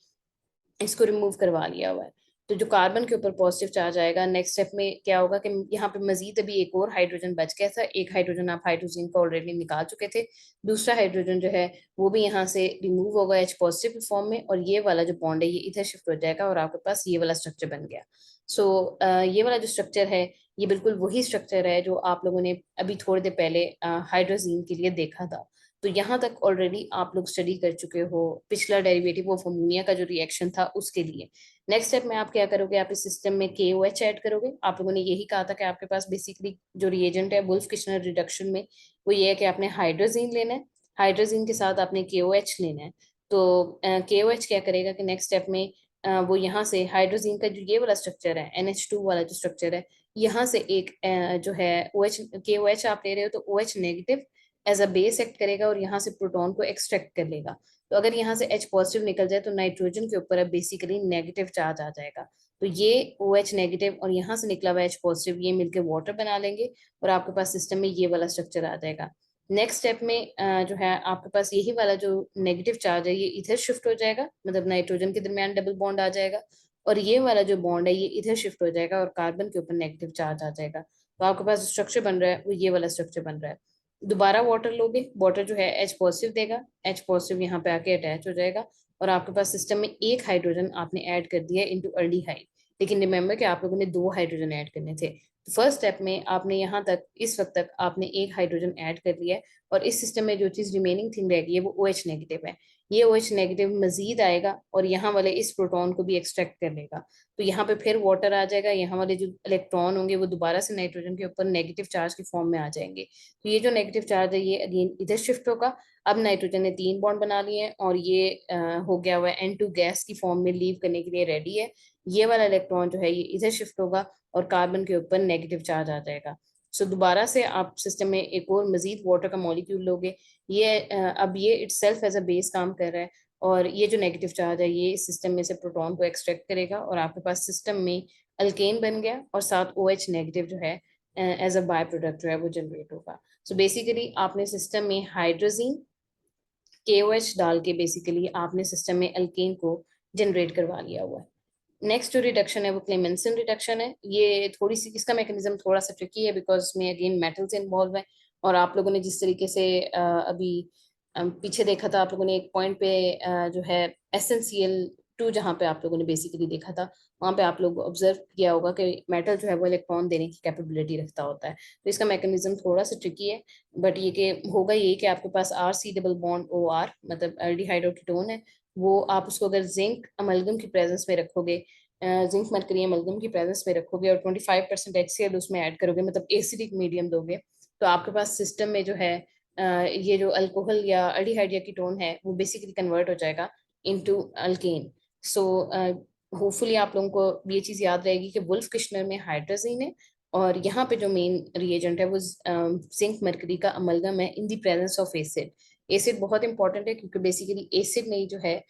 इसको रिमूव करवा लिया हुआ है। तो जो कार्बन के ऊपर पॉजिटिव चार्ज आएगा, नेक्स्ट स्टेप में क्या होगा कि यहाँ पे मजीद अभी एक और हाइड्रोजन बच गया था। एक हाइड्रोजन आप हाइड्रोजन को ऑलरेडी निकाल चुके थे, दूसरा हाइड्रोजन जो है वो भी यहाँ से रिमूव होगा H पॉजिटिव फॉर्म में, और ये वाला जो बॉन्ड है ये इधर शिफ्ट हो जाएगा और आपके पास ये वाला स्ट्रक्चर बन गया। सो ये वाला जो स्ट्रक्चर है ये बिल्कुल वही स्ट्रक्चर है जो आप लोगों ने अभी थोड़ी देर पहले हाइड्रोजीन के लिए देखा था। तो यहाँ तक ऑलरेडी आप लोग स्टडी कर चुके हो पिछला डेरिवेटिव ऑफ अमोनिया का जो रिएक्शन था उसके लिए। नेक्स्ट स्टेप में आप क्या करोगे, आप इस सिस्टम में KOH ऐड करोगे। आप लोगों ने यही कहा था कि आपके पास बेसिकली जो रिएजेंट है वुल्फ किशनर रिडक्शन में वो ये है कि आपने हाइड्रोजीन लेना है, हाइड्रोजीन के साथ आपने KOH लेना है। तो KOH क्या करेगा कि नेक्स्ट स्टेप में वो यहाँ से हाइड्रोजीन का जो ये वाला स्ट्रक्चर है NH2 वाला जो स्ट्रक्चर है, यहाँ से एक जो है OH KOH आप ले रहे हो तो OH negative as a base act करेगा और यहाँ से प्रोटॉन को एक्सट्रैक्ट कर लेगा। तो अगर यहाँ से H पॉजिटिव निकल जाए तो नाइट्रोजन के ऊपर अब बेसिकली नेगेटिव चार्ज आ जाएगा। तो ये OH नेगेटिव और यहाँ से निकला हुआ H पॉजिटिव ये मिलकर वाटर बना लेंगे, और आपके पास सिस्टम में ये वाला स्ट्रक्चर आ जाएगा। नेक्स्ट स्टेप में जो है आपके पास यही वाला जो नेगेटिव चार्ज है ये इधर शिफ्ट हो जाएगा, मतलब नाइट्रोजन के दरमियान डबल बॉन्ड आ जाएगा, और ये वाला जो बॉन्ड है ये इधर शिफ्ट हो जाएगा और कार्बन के ऊपर नेगेटिव चार्ज आ जाएगा। तो आपके पास जो स्ट्रक्चर बन रहा है वो ये वाला स्ट्रक्चर बन रहा है। दोबारा वाटर लोगे, वाटर जो है H पॉजिटिव देगा, H पॉजिटिव यहाँ पे आके अटैच हो जाएगा, और आपके पास सिस्टम में एक हाइड्रोजन आपने ऐड कर दिया इनटू अल्डिहाइड। लेकिन रिमेंबर कि आप लोगों ने 2 हाइड्रोजन ऐड करने थे। तो फर्स्ट स्टेप में आपने यहाँ तक इस वक्त तक आपने एक हाइड्रोजन ऐड कर लिया है, और इस सिस्टम में जो चीज रिमेनिंग थिंग रह गई है वो OH नेगेटिव है। ये OH नेगेटिव मजीद आएगा और यहाँ वाले इस प्रोटॉन को भी एक्सट्रैक्ट कर लेगा। तो यहाँ पे फिर वाटर आ जाएगा, यहाँ वाले जो इलेक्ट्रॉन होंगे वो दोबारा से नाइट्रोजन के ऊपर नेगेटिव चार्ज की फॉर्म में आ जाएंगे। तो ये जो नेगेटिव चार्ज है ये अगेन इधर शिफ्ट होगा। अब नाइट्रोजन ने 3 बॉन्ड बना लिए हैं और ये हो गया हुआ है N2 गैस की फॉर्म में लीव करने के लिए रेडी है। ये वाला इलेक्ट्रॉन जो है ये इधर शिफ्ट होगा और कार्बन के ऊपर नेगेटिव चार्ज आ जाएगा। सो दोबारा से आप सिस्टम में एक और मजीद वाटर का मॉलिक्यूल लोगे। ये अब ये इटसेल्फ एज अ बेस काम कर रहा है, और ये जो नेगेटिव चार्ज है ये सिस्टम में से प्रोटॉन को एक्सट्रैक्ट करेगा, और आपके पास सिस्टम में अल्केन बन गया, और साथ OH नेगेटिव जो है एज अ बाय प्रोडक्ट जो है वो जनरेट होगा। सो बेसिकली आपने सिस्टम में हाइड्रोजीन KOH डाल के बेसिकली आपने सिस्टम में अल्केन को जनरेट करवा लिया हुआ है। नेक्स्ट जो रिडक्शन है वो क्लेमेंसन रिडक्शन है। ये थोड़ी सी इसका मैकेनिज्म थोड़ा सा ट्रिकी है, बिकॉज इसमें अगेन मेटल्स इन्वॉल्व है। और आप लोगों ने जिस तरीके से अभी पीछे देखा था, आप लोगों ने एक पॉइंट पे जो है SnCl2 जहाँ पे आप लोगों ने बेसिकली देखा था, वहाँ पे आप लोग ऑब्जर्व किया होगा कि मेटल जो है वो इलेक्ट्रॉन देने की कैपेबिलिटी रखता होता है। तो इसका मैकेनिज्म थोड़ा सा ट्रिकी है, बट ये कि होगा ये कि आपके पास RC डबल बॉन्ड OR मतलब एल्डिहाइड और कीटोन है, वो आप उसको अगर जिंक अमलगम की प्रेजेंस में रखोगे, जिंक मरकरी अमलगम की प्रेजेंस में रखोगे, और 25% HCl उसमें ऐड करोगे, मतलब एसिडिक मीडियम दोगे, तो आपके पास सिस्टम में जो है ये जो अल्कोहल या एल्डिहाइड या कीटोन है वो बेसिकली कन्वर्ट हो जाएगा इनटू अल्केन। सो होपफुली आप लोगों को ये चीज़ याद रहेगी कि वुल्फ किश्नर में हाइड्रोजीन है, और यहाँ पे जो मेन रिएजेंट है वो जिंक मरकरी का अमलगम है in the presence of acid. Acid बहुत इंपॉर्टेंट है, क्योंकि बेसिकली एसिड में ही जो है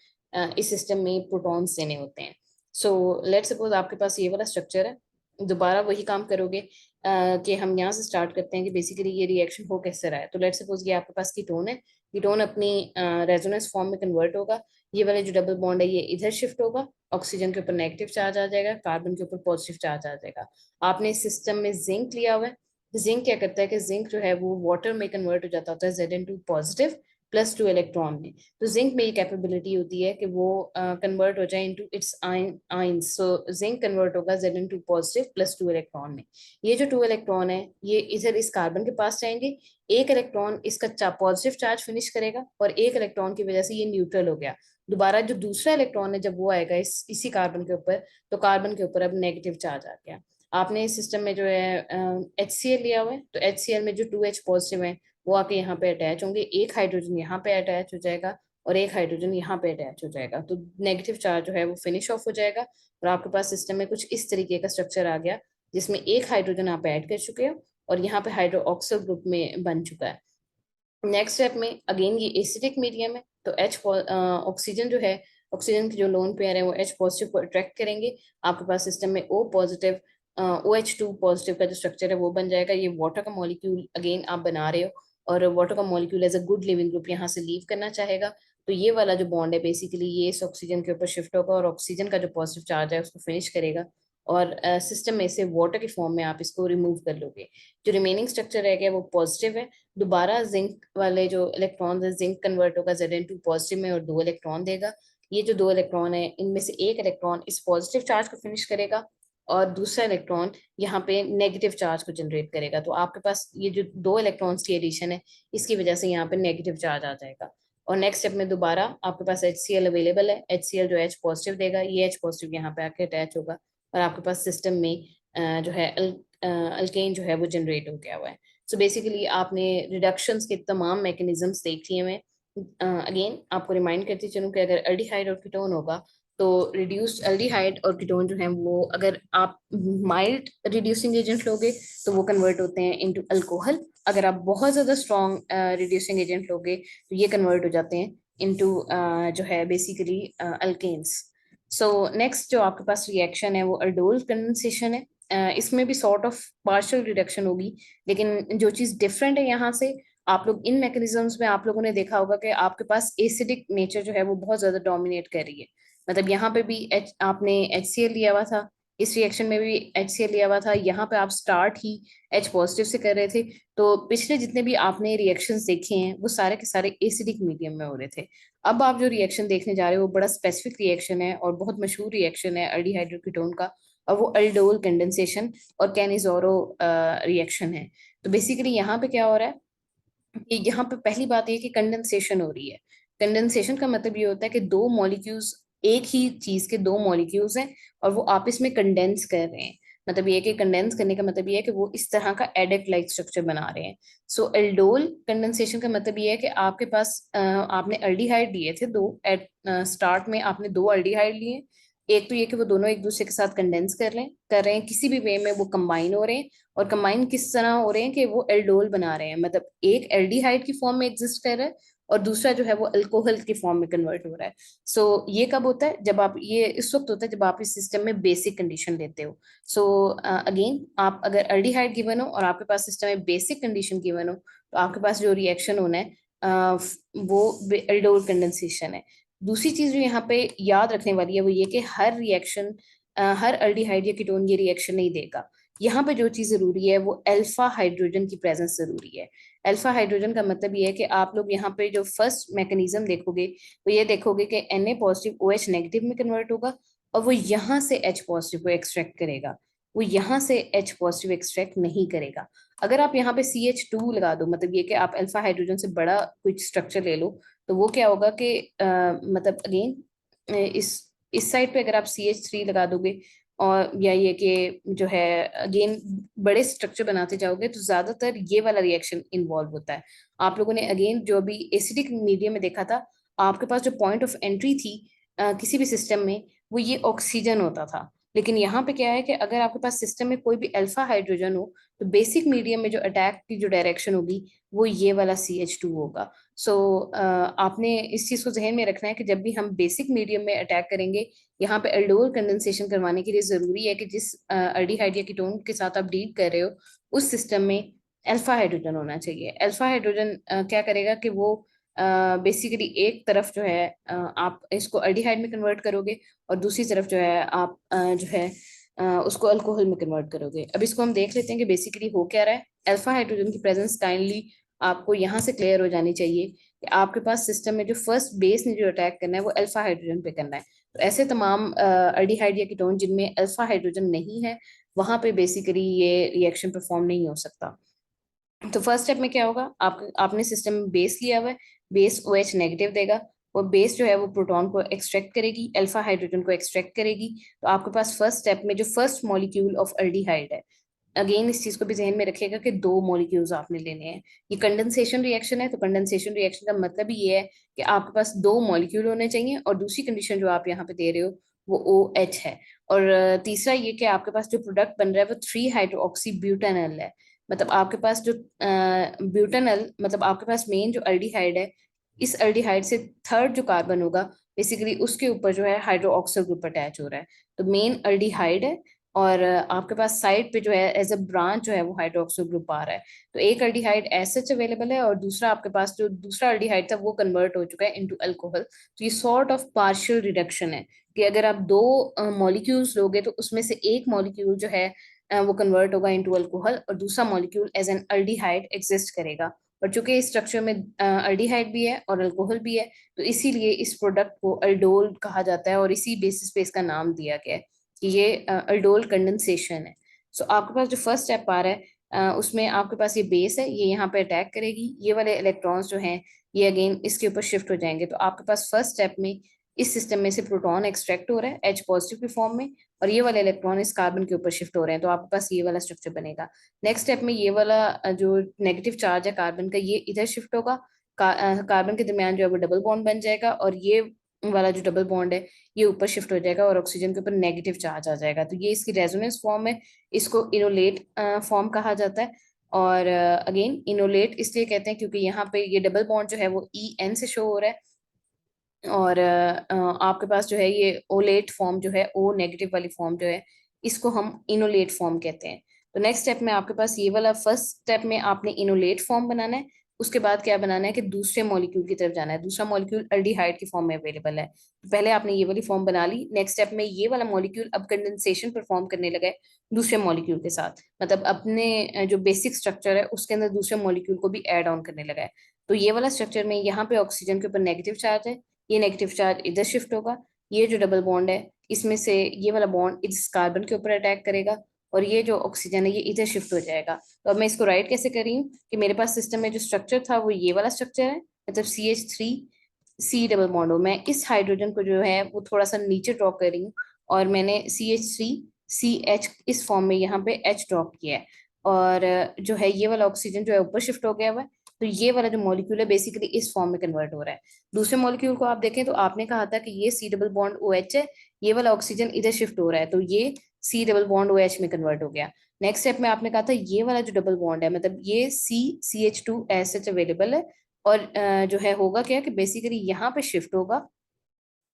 इस सिस्टम में प्रोटॉन्स देने होते हैं। सो लेट सपोज आपके पास ये वाला स्ट्रक्चर है, दोबारा वही काम करोगे कि हम यहाँ से स्टार्ट करते हैं कि बेसिकली ये रिएक्शन हो कैसे रहा है। तो लेट सपोज ये आपके पास कीटोन है, कीटोन अपनी रेजोनेंस फॉर्म में कन्वर्ट होगा, ये वाले जो डबल बॉन्ड है ये इधर शिफ्ट होगा, ऑक्सीजन के ऊपर नेगेटिव चार्ज आ जाएगा, कार्बन के ऊपर पॉजिटिव चार्ज आ जाएगा। आपने इस सिस्टम में जिंक लिया हुआ है, जिंक क्या करता है कि जिंक जो है वो वाटर में कन्वर्ट हो जाता होता है Zn2 पॉजिटिव +2 इलेक्ट्रॉन में। तो जिंक में ये कैपेबिलिटी होती है कि वो कन्वर्ट हो जाए into its ions. So zinc convert होगा Zn2 पॉजिटिव +2 इलेक्ट्रॉन में। ये जो 2 इलेक्ट्रॉन है ये इधर इस कार्बन के पास जाएंगे, एक इलेक्ट्रॉन इसका पॉजिटिव चार्ज फिनिश करेगा, और एक इलेक्ट्रॉन की वजह से ये न्यूट्रल हो गया। दोबारा जो दूसरा इलेक्ट्रॉन है जब वो आएगा इसी कार्बन के ऊपर, तो कार्बन के ऊपर अब नेगेटिव चार्ज आ गया। आपने इस सिस्टम में जो है HCl लिया हुआ है, तो HCl में जो 2H पॉजिटिव है वो आके यहाँ पे अटैच होंगे, एक हाइड्रोजन यहाँ पे अटैच हो जाएगा, और एक हाइड्रोजन यहाँ पे अटैच हो जाएगा, तो नेगेटिव चार्ज जो है वो फिनिश ऑफ हो जाएगा, और आपके पास सिस्टम में कुछ इस तरीके का स्ट्रक्चर आ गया, जिसमें एक हाइड्रोजन आप ऐड कर चुके हो, और यहाँ पे हाइड्रोक्सिल ग्रुप में बन चुका है। नेक्स्ट स्टेप में अगेन ये एसिडिक मीडियम है, तो ऑक्सीजन जो है, ऑक्सीजन की जो लोन पेयर है वो H पॉजिटिव को अट्रैक्ट करेंगे, आपके पास सिस्टम में O पॉजिटिव OH2 पॉजिटिव का जो स्ट्रक्चर है वो बन जाएगा। ये वाटर का मॉलिक्यूल अगेन आप बना रहे हो, और वाटर का molecule as a good leaving group यहाँ से लीव करना चाहेगा, तो ये वाला जो बॉन्ड है बेसिकली ये इस ऑक्सीजन के ऊपर शिफ्ट होगा, और ऑक्सीजन का जो पॉजिटिव चार्ज है उसको फिनिश करेगा, और सिस्टम में से वाटर के फॉर्म में आप इसको रिमूव कर लोगे। जो रिमेनिंग स्ट्रक्चर रह गया वो पॉजिटिव है, दोबारा जिंक वाले जो इलेक्ट्रॉन है जिंक कन्वर्ट होगा Zn2 पॉजिटिव में और 2 इलेक्ट्रॉन देगा। ये जो 2 इलेक्ट्रॉन है इनमें से एक इलेक्ट्रॉन इस पॉजिटिव चार्ज को फिनिश करेगा, और दूसरा इलेक्ट्रॉन यहाँ पे नेगेटिव चार्ज को जनरेट करेगा। तो आपके पास ये जो 2 इलेक्ट्रॉन्स की एडिशन है इसकी वजह से यहाँ पे नेगेटिव चार्ज आ जाएगा। और नेक्स्ट स्टेप में दोबारा आपके पास HCl अवेलेबल है, HCl जो H पॉजिटिव देगा, ये H पॉजिटिव यहाँ पे आके अटैच होगा, और आपके पास सिस्टम में जो है अल्केन जो है वो जनरेट हो गया हुआ है। सो बेसिकली आपने रिडक्शंस के तमाम मैकेनिज्म्स देख लिए हैं। अगेन आपको रिमाइंड करती चलूँ कि अगर एल्डिहाइड और कीटोन होगा, तो रिड्यूस्ड एल्डिहाइड और कीटोन जो है वो अगर आप माइल्ड रिड्यूसिंग एजेंट लोगे तो वो कन्वर्ट होते हैं इनटू अल्कोहल। अगर आप बहुत ज़्यादा स्ट्रॉन्ग रिड्यूसिंग एजेंट लोगे तो ये कन्वर्ट हो जाते हैं इनटू जो है बेसिकली अल्केन्स। सो नेक्स्ट जो आपके पास रिएक्शन है वो अल्डोल कंडेंसेशन है। इसमें भी सॉर्ट ऑफ पार्शियल रिडक्शन होगी, लेकिन जो चीज़ डिफरेंट है यहाँ से, आप लोग इन मैकेनिज्म्स में आप लोगों ने देखा होगा कि आपके पास एसिडिक नेचर जो है वो बहुत ज्यादा डोमिनेट कर रही है। मतलब यहाँ पे भी आपने HCl लिया हुआ था, इस रिएक्शन में भी HCl लिया हुआ था, यहाँ पे आप स्टार्ट ही H पॉजिटिव से कर रहे थे। तो पिछले जितने भी आपने रिएक्शंस देखे हैं वो सारे के सारे एसिडिक मीडियम में हो रहे थे। अब आप जो रिएक्शन देखने जा रहे हो वो बड़ा स्पेसिफिक रिएक्शन है और बहुत मशहूर रिएक्शन है एल्डिहाइड कीटोन का, और वो अल्डोल कंडेंसेशन और कैनिजोरो रिएक्शन है। तो बेसिकली यहाँ पे क्या हो रहा है कि यहाँ पे पहली बात ये कि कंडेंसेशन हो रही है। कंडेंसेशन का मतलब ये होता है कि दो मॉलिक्यूल्स, एक ही चीज के दो मॉलिक्यूल्स हैं और वो आपस में कंडेंस कर रहे हैं। मतलब ये कि कंडेंस करने का मतलब ये है कि वो इस तरह का एडेक्ट लाइक स्ट्रक्चर बना रहे हैं। सो एल्डोल कंडेंसेशन का मतलब ये है कि आपके पास आपने एल्डिहाइड लिए थे दो, एट स्टार्ट में आपने दो एल्डिहाइड लिए, एक तो ये कि वो दोनों एक दूसरे के साथ कंडेंस कर रहे हैं, किसी भी वे में वो कंबाइन हो रहे हैं। और कंबाइन किस तरह हो रहे हैं कि वो एल्डोल बना रहे हैं, मतलब एक एल्डिहाइड की फॉर्म में एग्जिस्ट कर रहा है और दूसरा जो है वो अल्कोहल की फॉर्म में कन्वर्ट हो रहा है। सो ये कब होता है, जब आप ये इस वक्त होता है जब आप इस सिस्टम में बेसिक कंडीशन लेते हो। सो अगेन, आप अगर एल्डिहाइड गिवन हो और आपके पास सिस्टम में बेसिक कंडीशन गिवन हो, तो आपके पास जो रिएक्शन होना है वो एल्डोल कंडेंसेशन है। दूसरी चीज जो यहाँ पे याद रखने वाली है वो ये कि हर रिएक्शन, हर अल्डिहाइड या कीटोन ये रिएक्शन नहीं देगा। यहाँ पे जो चीज जरूरी है वो अल्फा हाइड्रोजन की प्रेजेंस जरूरी है। अल्फा हाइड्रोजन का मतलब ये है कि आप लोग यहाँ पे जो फर्स्ट मैकेनिज्म देखोगे तो ये देखोगे कि Na पॉजिटिव OH नेगेटिव में कन्वर्ट होगा और वो यहाँ से H पॉजिटिव को एक्सट्रैक्ट करेगा, वो यहाँ से H पॉजिटिव एक्सट्रैक्ट नहीं करेगा। अगर आप यहाँ पे CH2 लगा दो, मतलब ये कि आप अल्फा हाइड्रोजन से बड़ा कोई स्ट्रक्चर ले लो, तो वो क्या होगा कि मतलब अगेन इस साइड पे अगर आप CH3 लगा दोगे और या ये कि जो है अगेन बड़े स्ट्रक्चर बनाते जाओगे, तो ज्यादातर ये वाला रिएक्शन इन्वॉल्व होता है। आप लोगों ने अगेन जो अभी एसिडिक मीडियम में देखा था, आपके पास जो पॉइंट ऑफ एंट्री थी किसी भी सिस्टम में, वो ये ऑक्सीजन होता था। लेकिन यहाँ पे क्या है कि अगर आपके पास सिस्टम में कोई भी अल्फा हाइड्रोजन हो, तो बेसिक मीडियम में जो अटैक की जो डायरेक्शन होगी वो ये वाला CH2 होगा। सो आपने इस चीज को जहन में रखना है कि जब भी हम बेसिक मीडियम में अटैक करेंगे, यहाँ पे एल्डोल कंडेंसेशन करवाने के लिए जरूरी है कि जिस अल्डिहाइड या कीटोन के साथ आप डील कर रहे हो उस सिस्टम में अल्फा हाइड्रोजन होना चाहिए। अल्फा हाइड्रोजन क्या करेगा कि वो बेसिकली एक तरफ जो है आप इसको अल्डिहाइड में कन्वर्ट करोगे और दूसरी तरफ जो है आप जो है उसको अल्कोहल में कन्वर्ट करोगे। अब इसको हम देख लेते हैं कि बेसिकली हो क्या रहा है। अल्फा हाइड्रोजन की प्रेजेंस काइंडली आपको यहाँ से क्लियर हो जानी चाहिए कि आपके पास सिस्टम में जो फर्स्ट बेस ने जो अटैक करना है वो अल्फा हाइड्रोजन पे करना है। तो ऐसे तमाम अल्डिहाइड या कीटोन जिनमें अल्फा हाइड्रोजन नहीं है, वहां पे बेसिकली ये रिएक्शन परफॉर्म नहीं हो सकता। तो फर्स्ट स्टेप में क्या होगा, आपने सिस्टम में बेस लिया हुआ है, बेस OH नेगेटिव देगा। और बेस जो है वो प्रोटॉन को एक्सट्रैक्ट करेगी, अल्फा हाइड्रोजन को एक्सट्रैक्ट करेगी। तो आपके पास फर्स्ट स्टेप में जो फर्स्ट मॉलिक्यूल ऑफ अल्डिहाइड है, अगेन इस चीज को भी ध्यान में रखिएगा कि दो मॉलिक्यूल्स आपने लेने हैं। ये कंडेंसेशन रिएक्शन है, तो कंडेंसेशन रिएक्शन का मतलब ही ये है कि आपके पास दो मॉलिक्यूल होने चाहिए और दूसरी कंडीशन जो आप यहाँ पे दे रहे हो वो OH है। और तीसरा ये कि आपके पास जो प्रोडक्ट बन रहा है वो 3 हाइड्रोक्सी ब्यूटानल है। मतलब आपके पास जो ब्यूटानल, मतलब आपके पास मेन जो अल्डिहाइड है, इस अल्डिहाइड से थर्ड जो कार्बन होगा बेसिकली उसके ऊपर जो है हाइड्रोक्सिल ग्रुप अटैच हो रहा है। तो मेन अल्डिहाइड है और आपके पास साइड पे जो है एज अ ब्रांच जो है वो हाइड्रोक्सिल ग्रुप आ रहा है। तो एक अल्डिहाइड एज सच अवेलेबल है और दूसरा आपके पास जो दूसरा अल्डिहाइड था वो कन्वर्ट हो चुका है इनटू अल्कोहल। तो ये सॉर्ट ऑफ पार्शियल रिडक्शन है कि अगर आप दो मॉलिक्यूल्स लोगे तो उसमें से एक मॉलिक्यूल जो है वो कन्वर्ट होगा इनटू अल्कोहल और दूसरा molecule as an aldehyde exist करेगा। और चूंकि इस स्ट्रक्चर में अल्डिहाइड भी है और अल्कोहल भी है, तो इसीलिए इस प्रोडक्ट को अल्डोल कहा जाता है और इसी बेसिस पे इसका नाम दिया गया है कि ये अल्डोल कंडेंसेशन है। सो आपके पास जो फर्स्ट स्टेप आ रहा है उसमें आपके पास ये बेस है, ये यहाँ पे अटैक करेगी, ये वाले इलेक्ट्रॉन्स जो हैं ये अगेन इसके ऊपर शिफ्ट हो जाएंगे। तो आपके पास फर्स्ट स्टेप में इस सिस्टम में से प्रोटॉन एक्सट्रैक्ट हो रहा है H पॉजिटिव की फॉर्म में, और ये वाले इलेक्ट्रॉन इस कार्बन के ऊपर शिफ्ट हो रहे हैं। तो आपके पास ये वाला स्ट्रक्चर बनेगा। नेक्स्ट स्टेप में ये वाला जो नेगेटिव चार्ज है कार्बन का ये इधर शिफ्ट होगा, कार्बन के दरमियान जो है वो डबल बॉन्ड बन जाएगा और ये वाला जो डबल बॉन्ड है ये ऊपर शिफ्ट हो जाएगा और ऑक्सीजन के ऊपर नेगेटिव चार्ज आ जाएगा। तो ये इसकी रेजोनेंस फॉर्म है, इसको इनोलेट फॉर्म कहा जाता है। और अगेन इनोलेट इसलिए कहते हैं क्योंकि यहाँ पे ये डबल बॉन्ड जो है वो EN से शो हो रहा है और आपके पास जो है ये ओलेट फॉर्म जो है O नेगेटिव वाली फॉर्म जो है इसको हम इनोलेट फॉर्म कहते हैं। तो नेक्स्ट स्टेप में आपके पास ये वाला फर्स्ट स्टेप में आपने इनोलेट फॉर्म बनाना है। उसके बाद क्या बनाना है कि दूसरे मॉलिक्यूल की तरफ जाना है। दूसरा मॉलिक्यूल अल्डिहाइड की फॉर्म में अवेलेबल है, तो पहले आपने ये वाली फॉर्म बना ली। नेक्स्ट स्टेप में ये वाला मॉलिक्यूल अब कंडेंसेशन परफॉर्म करने लगा है दूसरे मॉलिक्यूल के साथ, मतलब अपने जो बेसिक स्ट्रक्चर है उसके अंदर दूसरे मॉलिक्यूल को भी ऐड ऑन करने लगा है। तो ये वाला स्ट्रक्चर में यहाँ पे ऑक्सीजन के ऊपर नेगेटिव चार्ज है, ये नेगेटिव चार्ज इधर शिफ्ट होगा, ये जो डबल बॉन्ड है इसमें से ये वाला बॉन्ड इस कार्बन के ऊपर अटैक करेगा और ये जो ऑक्सीजन है ये इधर शिफ्ट हो जाएगा। तो अब मैं इसको राइट कैसे कर रही हूँ कि मेरे पास सिस्टम में जो स्ट्रक्चर था वो ये वाला स्ट्रक्चर है, मतलब CH3 C डबल बॉन्ड हो। मैं इस हाइड्रोजन को जो है वो थोड़ा सा नीचे ड्रॉ कर रही हूँ और मैंने CH3CH इस फॉर्म में यहाँ पे H ड्रॉप किया है। और जो है ये वाला ऑक्सीजन जो है ऊपर शिफ्ट हो गया हुआ है। तो ये वाला जो मॉलिक्यूल है बेसिकली इस फॉर्म में कन्वर्ट हो रहा है। दूसरे मॉलिक्यूल को आप देखें तो आपने कहा था कि ये C डबल बॉन्ड OH है, ये वाला ऑक्सीजन इधर शिफ्ट हो रहा है, तो ये C double bond O H में कन्वर्ट हो गया। नेक्स्ट स्टेप में आपने कहा था ये वाला जो डबल बॉन्ड है, मतलब ये C H two S H available है, और जो है होगा क्या कि बेसिकली यहाँ पे शिफ्ट होगा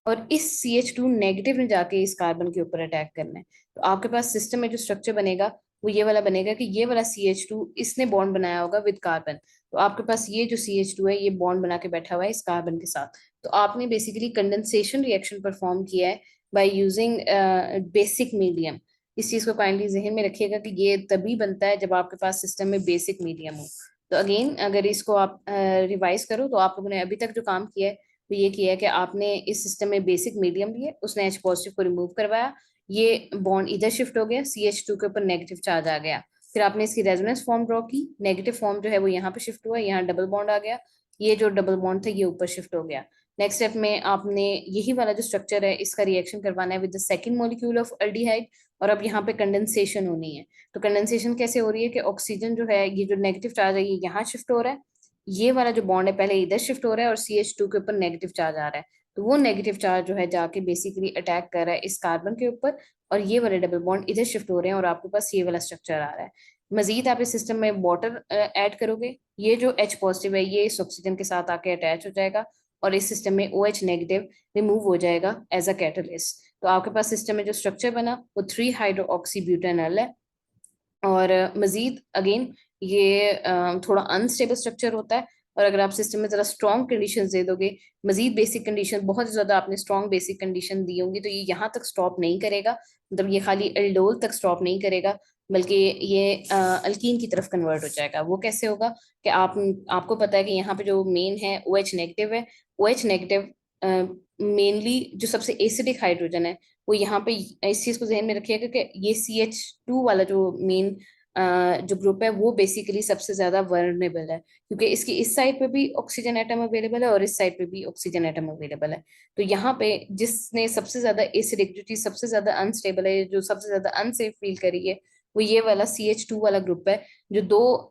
और इस सी एच टू नेगेटिव ने जाके इस कार्बन के ऊपर अटैक करना है। तो आपके पास सिस्टम में जो स्ट्रक्चर बनेगा वो ये वाला बनेगा कि ये वाला सी एच टू इसने बॉन्ड बनाया होगा विद कार्बन। तो आपके पास ये जो सी एच टू है ये बॉन्ड बना के बैठा हुआ है इस कार्बन के साथ। तो आपने बेसिकली कंडेंसेशन रिएक्शन परफॉर्म किया है बाय यूजिंग बेसिक मीडियम। इस चीज को काइंडली जहन में रखिएगा कि ये तभी बनता है जब आपके पास सिस्टम में बेसिक मीडियम हो। तो अगेन अगर इसको आप रिवाइज करो तो आप लोगों ने अभी तक जो काम किया है तो ये किया है कि आपने इस सिस्टम में बेसिक मीडियम लिए, उसने एच पॉजिटिव को रिमूव करवाया, ये बॉन्ड इधर शिफ्ट हो गया, सी एच टू के ऊपर नेगेटिव चार्ज आ गया। फिर आपने इसकी रेजोनेंस फॉर्म ड्रॉ की, नेगेटिव फॉर्म जो है वो यहाँ पे शिफ्ट हुआ, यहाँ डबल बॉन्ड आ गया, ये जो डबल बॉन्ड था ये ऊपर शिफ्ट हो गया। नेक्स्ट स्टेप में आपने यही वाला जो स्ट्रक्चर है इसका रिएक्शन करवाना है with the second molecule of aldehyde, और अब यहाँ पे कंडेंसेशन होनी है। तो कंडेंसेशन कैसे हो रही है कि ऑक्सीजन जो है ये जो नेगेटिव चार्ज है ये यहाँ शिफ्ट हो रहा है, ये वाला जो बॉन्ड है पहले इधर शिफ्ट हो रहा है और सी एच टू के ऊपर नेगेटिव चार्ज आ रहा है। तो वो नेगेटिव चार्ज जो है जाके बेसिकली अटैक कर रहा है इस कार्बन के ऊपर, और ये वाले डबल बॉन्ड इधर शिफ्ट हो रहे हैं और आपके पास ये वाला स्ट्रक्चर आ रहा है। मजीद आप इस सिस्टम में वाटर ऐड करोगे, ये जो एच पॉजिटिव है ये इस ऑक्सीजन के साथ आके अटैच हो जाएगा और इस सिस्टम में ओ एच नेगेटिव रिमूव हो जाएगा एज अ कैटलिस्ट। तो आपके पास सिस्टम में जो स्ट्रक्चर बना वो 3 हाइड्रो ऑक्सी ब्यूटेनॉल है। और मजीद अगेन ये थोड़ा अनस्टेबल स्ट्रक्चर होता है, और अगर आप सिस्टम में जरा स्ट्रॉन्ग कंडीशन दे दोगे, मजीद बेसिक कंडीशन बहुत ज्यादा आपने स्ट्रॉन्ग बेसिक कंडीशन दी होंगी, तो ये यहाँ तक स्टॉप नहीं करेगा, मतलब ये खाली एल्डोल तक स्टॉप नहीं करेगा, बल्कि ये अल्कीन की तरफ कन्वर्ट हो जाएगा। वो कैसे होगा कि आपको पता है कि यहाँ पे जो मेन है ओ एच नेगेटिव है, ओ एच नेगेटिव मेनली जो सबसे एसिडिक हाइड्रोजन है वो यहाँ पे, इस चीज को जहन में रखिएगा कि ये सी एच टू वाला जो मेन जो ग्रुप है वो बेसिकली सबसे ज्यादा वर्नेबल है, क्योंकि इसकी इस साइड पे भी ऑक्सीजन एटम अवेलेबल है और इस साइड पे भी ऑक्सीजन एटम अवेलेबल है। तो यहाँ पे जिसने सबसे ज्यादा एसिडिक, जो चीज सबसे ज्यादा अनस्टेबल है, जो सबसे ज्यादा अनसेफ फील करी है, वो ये वाला सी एच टू वाला ग्रुप है, जो दो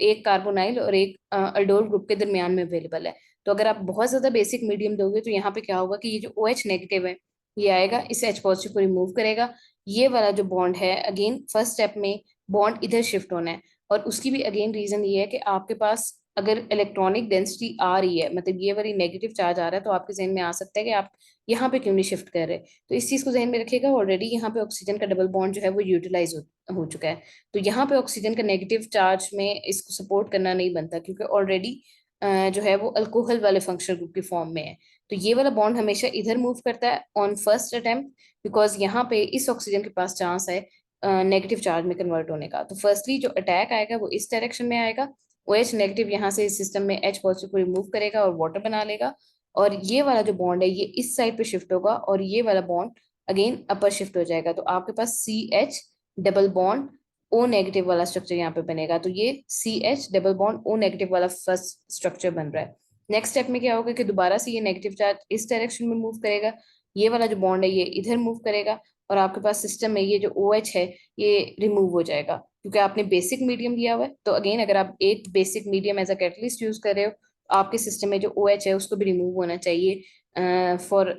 एक कार्बोनाइल और एक अल्डोल ग्रुप के दरमियान में अवेलेबल है। तो अगर आप बहुत ज्यादा बेसिक मीडियम दोगे तो यहाँ पे क्या होगा कि ये जो ओ एच नेगेटिव है ये आएगा, इस एच पॉजिटिव को रिमूव करेगा, ये वाला जो बॉन्ड है अगेन फर्स्ट स्टेप में बॉन्ड इधर शिफ्ट होना है। और उसकी भी अगेन रीजन ये है कि आपके पास अगर इलेक्ट्रॉनिक डेंसिटी आ रही है, मतलब ये वाली नेगेटिव चार्ज आ रहा है, तो आपके जहन में आ सकता है कि आप यहाँ पे क्यों नहीं शिफ्ट कर रहे। तो इस चीज को जहन में रखिएगा, ऑलरेडी यहाँ पे ऑक्सीजन का डबल बॉन्ड जो है वो यूटिलाइज हो चुका है। तो यहाँ पे ऑक्सीजन का नेगेटिव चार्ज में इसको सपोर्ट करना नहीं बनता, क्योंकि ऑलरेडी जो है वो अल्कोहल वाले फंक्शनल ग्रुप की फॉर्म में है। तो ये वाला बॉन्ड हमेशा इधर मूव करता है ऑन फर्स्ट अटेम्प्ट, बिकॉज यहाँ पे इस ऑक्सीजन के पास चांस है नेगेटिव चार्ज में कन्वर्ट होने का। तो फर्स्टली जो अटैक आएगा वो इस डायरेक्शन में आएगा, ओ एच नेगेटिव यहाँ से इस सिस्टम में एच पॉजिटिव को रिमूव करेगा और वाटर बना लेगा, और ये वाला जो बॉन्ड है ये इस साइड पे शिफ्ट होगा और ये वाला बॉन्ड अगेन अपर शिफ्ट हो जाएगा। तो आपके पास C H double bond O negative वाला स्ट्रक्चर यहाँ पे बनेगा। तो ये C H double bond O negative वाला फर्स्ट स्ट्रक्चर बन रहा है। नेक्स्ट स्टेप में क्या होगा कि दोबारा से ये नेगेटिव चार्ज इस डायरेक्शन में मूव करेगा, ये वाला जो बॉन्ड है ये इधर मूव करेगा, और आपके पास सिस्टम में ये जो ओ एच है ये रिमूव हो जाएगा, क्योंकि आपने बेसिक मीडियम लिया हुआ है। तो अगेन अगर आप एक basic medium as a catalyst use कर रहे हो, तो आपके सिस्टम में जो ओ एच है उसको भी रिमूव होना चाहिए फॉर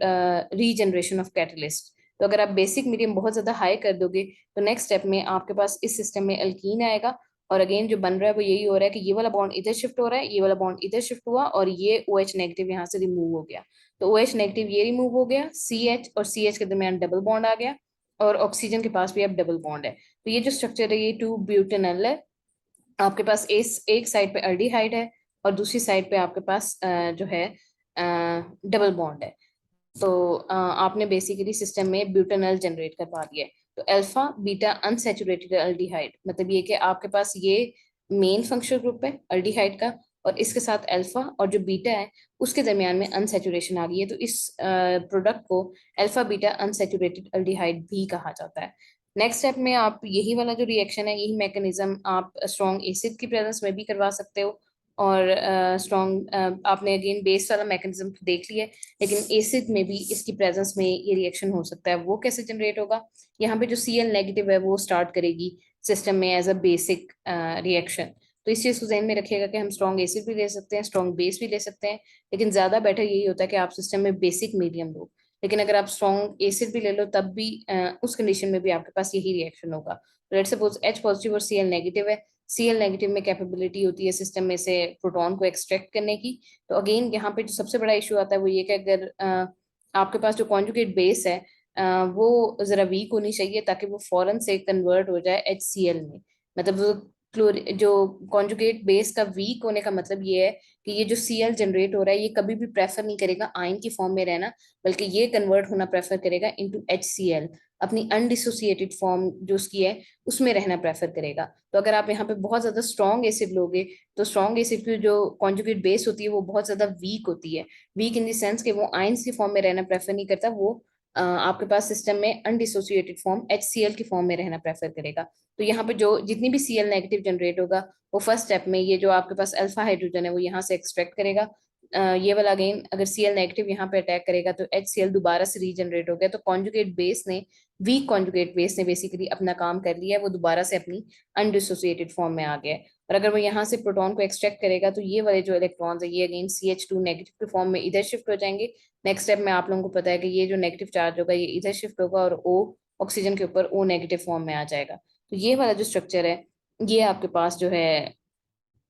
रीजनरेशन ऑफ कैटलिस्ट। तो अगर आप बेसिक मीडियम बहुत ज्यादा हाई कर दोगे तो नेक्स्ट स्टेप में आपके पास इस सिस्टम में अल्कीन आएगा, और अगेन जो बन रहा है वो यही हो रहा है कि ये वाला बॉन्ड इधर शिफ्ट हो रहा है, ये वाला बॉन्ड इधर शिफ्ट हुआ और ये ओ एच नेगेटिव यहाँ से रिमूव हो गया। तो ओ एच नेगेटिव ये रिमूव हो गया, सी एच और सी एच के दरमियान डबल बॉन्ड आ गया, और ऑक्सीजन के पास भी अब डबल बॉन्ड है। तो ये जो स्ट्रक्चर है ये टू ब्यूटेनल है। आपके पास इस एक साइड पे अल्डिहाइड है और दूसरी साइड पे आपके पास जो है डबल बॉन्ड है। तो आपने बेसिकली सिस्टम में ब्यूटेनॉल जनरेट करवा दिया है। तो अल्फा बीटा अनसैचुरेटेड अल्डिहाइड, मतलब ये कि आपके पास ये मेन फंक्शनल ग्रुप है अल्डिहाइड का, और इसके साथ अल्फा और जो बीटा है उसके दरमियान में अनसैचुरेशन आ गई है, तो इस प्रोडक्ट को अल्फा बीटा अनसैचुरेटेड अल्डिहाइड भी कहा जाता है। नेक्स्ट स्टेप में आप यही वाला जो रिएक्शन है, यही मैकेनिज्म आप स्ट्रॉन्ग एसिड की प्रेजेंस में भी करवा सकते हो, और स्ट्रॉन्ग आपने अगेन बेस वाला मैकेनिज्म देख लिया है, लेकिन एसिड में भी इसकी प्रेजेंस में ये रिएक्शन हो सकता है। वो कैसे जनरेट होगा, यहाँ पे जो Cl नेगेटिव है वो स्टार्ट करेगी सिस्टम में एज अ बेसिक रिएक्शन। तो इस चीज को ध्यान में रखिएगा कि हम स्ट्रॉन्ग एसिड भी ले सकते हैं, स्ट्रॉन्ग बेस भी ले सकते हैं, लेकिन ज्यादा बेटर यही होता है कि आप सिस्टम में बेसिक मीडियम लो। लेकिन अगर आप स्ट्रॉन्ग एसिड भी ले लो तब भी उस कंडीशन में भी आपके पास यही रिएक्शन होगा। तो लेट्स सपोज H पॉजिटिव और Cl नेगेटिव है। Cl नेगेटिव में कैपेबिलिटी होती है सिस्टम में से प्रोटॉन को एक्सट्रैक्ट करने की। तो अगेन यहाँ पे जो सबसे बड़ा इशू आता है वो ये कि अगर आपके पास जो कॉन्जुगेट बेस है वो जरा वीक होनी चाहिए ताकि वो फौरन से कन्वर्ट हो जाए HCl में। मतलब वो जो कॉन्जुगेट बेस का वीक होने का मतलब ये है कि ये जो Cl जनरेट हो रहा है ये कभी भी प्रेफर नहीं करेगा आयन की फॉर्म में रहना, बल्कि ये कन्वर्ट होना प्रेफर करेगा इनटू HCl, अपनी अनडिसोसिएटेड फॉर्म जो उसकी है उसमें रहना प्रेफर करेगा। तो अगर आप यहाँ पे बहुत ज्यादा स्ट्रॉन्ग एसिड लोगे तो स्ट्रॉन्ग एसिड की जो कॉन्जुगेट बेस होती है वो बहुत ज्यादा वीक होती है। वीक इन द सेंस कि वो आयंस की फॉर्म में रहना प्रेफर नहीं करता, वो आपके पास सिस्टम में अनडिसोसिएटेड फॉर्म HCl की फॉर्म में रहना प्रेफर करेगा। तो यहाँ पे जो जितनी भी Cl नेगेटिव जनरेट होगा वो फर्स्ट स्टेप में ये जो आपके पास अल्फा हाइड्रोजन है वो यहाँ से एक्सट्रैक्ट करेगा। ये वाला अगेन अगर Cl नेगेटिव यहाँ पे अटैक करेगा तो HCl दोबारा से रीजनरेट हो गया। तो कॉन्जुगेट बेस ने वीक कॉन्जुगेट बेस ने बेसिकली अपना काम कर लिया है, वो दोबारा से अपनी अनडिसोसिएटेड फॉर्म में आ गया है। और अगर वो यहाँ से प्रोटॉन को एक्सट्रैक्ट करेगा तो ये वाले जो इलेक्ट्रॉन्स है ये अगेन CH2 नेगेटिव के फॉर्म में इधर शिफ्ट हो जाएंगे। नेक्स्ट स्टेप में आप लोगों को पता है कि ये जो नेगेटिव चार्ज होगा ये इधर शिफ्ट होगा और O ऑक्सीजन के ऊपर O नेगेटिव फॉर्म में आ जाएगा। तो ये वाला जो स्ट्रक्चर है ये आपके पास जो है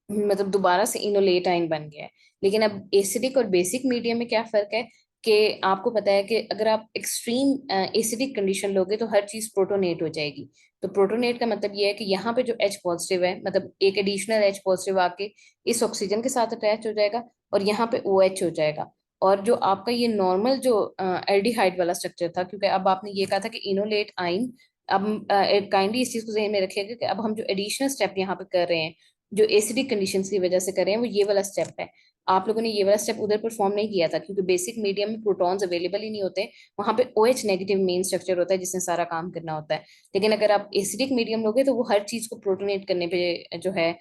मतलब दोबारा से इनोलेट आयन बन गया है। लेकिन अब एसिडिक और बेसिक मीडियम में क्या फर्क है कि आपको पता है कि अगर आप एक्सट्रीम एसिडिक कंडीशन लोगे तो हर चीज प्रोटोनेट हो जाएगी। तो प्रोटोनेट का मतलब ये है कि यहाँ पे जो H पॉजिटिव है मतलब एक एडिशनल H पॉजिटिव आके इस ऑक्सीजन के साथ अटैच हो जाएगा और यहाँ पे OH हो जाएगा। और जो आपका ये नॉर्मल जो एल्डिहाइड वाला स्ट्रक्चर था, क्योंकि अब आपने ये कहा था कि इनोलेट आइन, अब काइंडली इस चीज को ध्यान में रखिएगा कि अब हम जो एडिशनल स्टेप यहाँ पे कर रहे हैं जो एसिडिक कंडीशंस की वजह से कर रहे हैं वो ये वाला स्टेप है। आप लोगों ने ये वाला स्टेप उधर परफॉर्म नहीं किया था क्योंकि बेसिक मीडियम में प्रोटॉन्स अवेलेबल ही नहीं होते। वहां पे OH नेगेटिव मेन स्ट्रक्चर होता है जिसने सारा काम करना होता है। लेकिन अगर आप एसिडिक मीडियम लोगे तो वो हर चीज को प्रोटोनेट करने पे जो है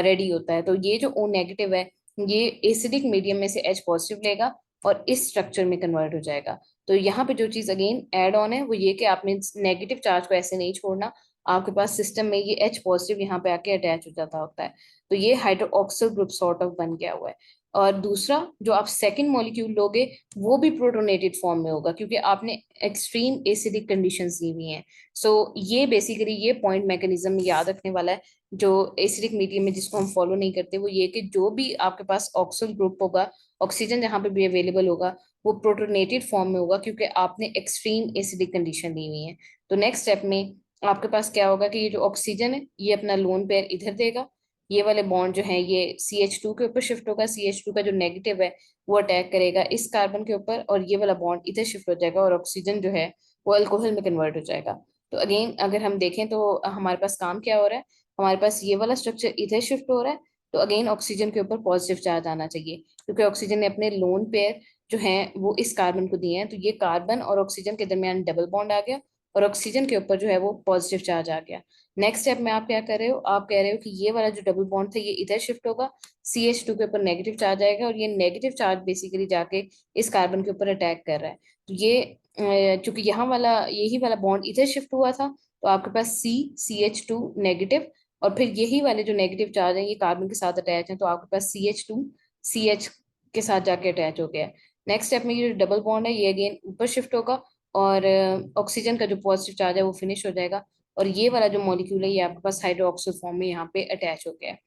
रेडी होता है। तो ये जो O नेगेटिव है ये एसिडिक मीडियम में से H पॉजिटिव लेगा और इस स्ट्रक्चर में कन्वर्ट हो जाएगा। तो यहाँ पे जो चीज अगेन ऐड ऑन है वो ये कि आपने नेगेटिव चार्ज को ऐसे नहीं छोड़ना, आपके पास सिस्टम में ये H पॉजिटिव यहाँ पे आके अटैच हो जाता होता है। तो ये हाइड्रोक्सिल ग्रुप सॉर्ट ऑफ बन गया हुआ है। और दूसरा जो आप सेकंड मॉलिक्यूल लोगे वो भी प्रोटोनेटेड फॉर्म में होगा क्योंकि आपने एक्सट्रीम एसिडिक कंडीशंस दी हुई हैं। सो ये बेसिकली ये पॉइंट मैकेनिज्म याद रखने वाला है जो एसिडिक मीडियम में जिसको हम फॉलो नहीं करते, वो ये कि जो भी आपके पास ऑक्सिल ग्रुप होगा, ऑक्सीजन जहाँ पे भी अवेलेबल होगा वो प्रोटोनेटेड फॉर्म में होगा क्योंकि आपने एक्सट्रीम एसिडिक कंडीशन दी हुई है। तो नेक्स्ट स्टेप में आपके पास क्या होगा कि ये जो ऑक्सीजन है ये अपना लोन पेयर इधर देगा, ये वाले बॉन्ड जो है ये CH2 के ऊपर शिफ्ट होगा, CH2 का जो नेगेटिव है वो अटैक करेगा इस कार्बन के ऊपर और ये वाला बॉन्ड इधर शिफ्ट हो जाएगा और ऑक्सीजन जो है वो अल्कोहल में कन्वर्ट हो जाएगा। तो अगेन अगर हम देखें तो हमारे पास काम क्या हो रहा है, हमारे पास ये वाला स्ट्रक्चर इधर शिफ्ट हो रहा है। तो अगेन ऑक्सीजन के ऊपर पॉजिटिव चार्ज आना चाहिए क्योंकि ऑक्सीजन ने अपने लोन पेयर जो है वो इस कार्बन को दिए हैं। तो ये कार्बन और ऑक्सीजन के दरमियान डबल बॉन्ड आ गया और ऑक्सीजन के ऊपर जो है वो पॉजिटिव चार्ज आ गया। नेक्स्ट स्टेप में आप क्या कर रहे हो, आप कह रहे हो कि ये वाला जो डबल बॉन्ड था ये इधर शिफ्ट होगा, CH2 के ऊपर नेगेटिव चार्ज आएगा और ये नेगेटिव चार्ज बेसिकली जाके इस कार्बन के ऊपर अटैक कर रहा है। तो ये चूंकि यहाँ वाला यही वाला बॉन्ड इधर शिफ्ट हुआ था तो आपके पास CH2 नेगेटिव और फिर यही वाले जो नेगेटिव चार्ज है ये कार्बन के साथ अटैच है तो आपके पास CH2 CH के साथ जाके अटैच हो गया है। नेक्स्ट स्टेप में ये जो डबल बॉन्ड है ये अगेन ऊपर शिफ्ट होगा और ऑक्सीजन का जो पॉजिटिव चार्ज है वो फिनिश हो जाएगा और ये वाला जो मॉलिक्यूल है ये आपके पास हाइड्रोक्सिल फॉर्म में यहाँ पे अटैच हो गया है।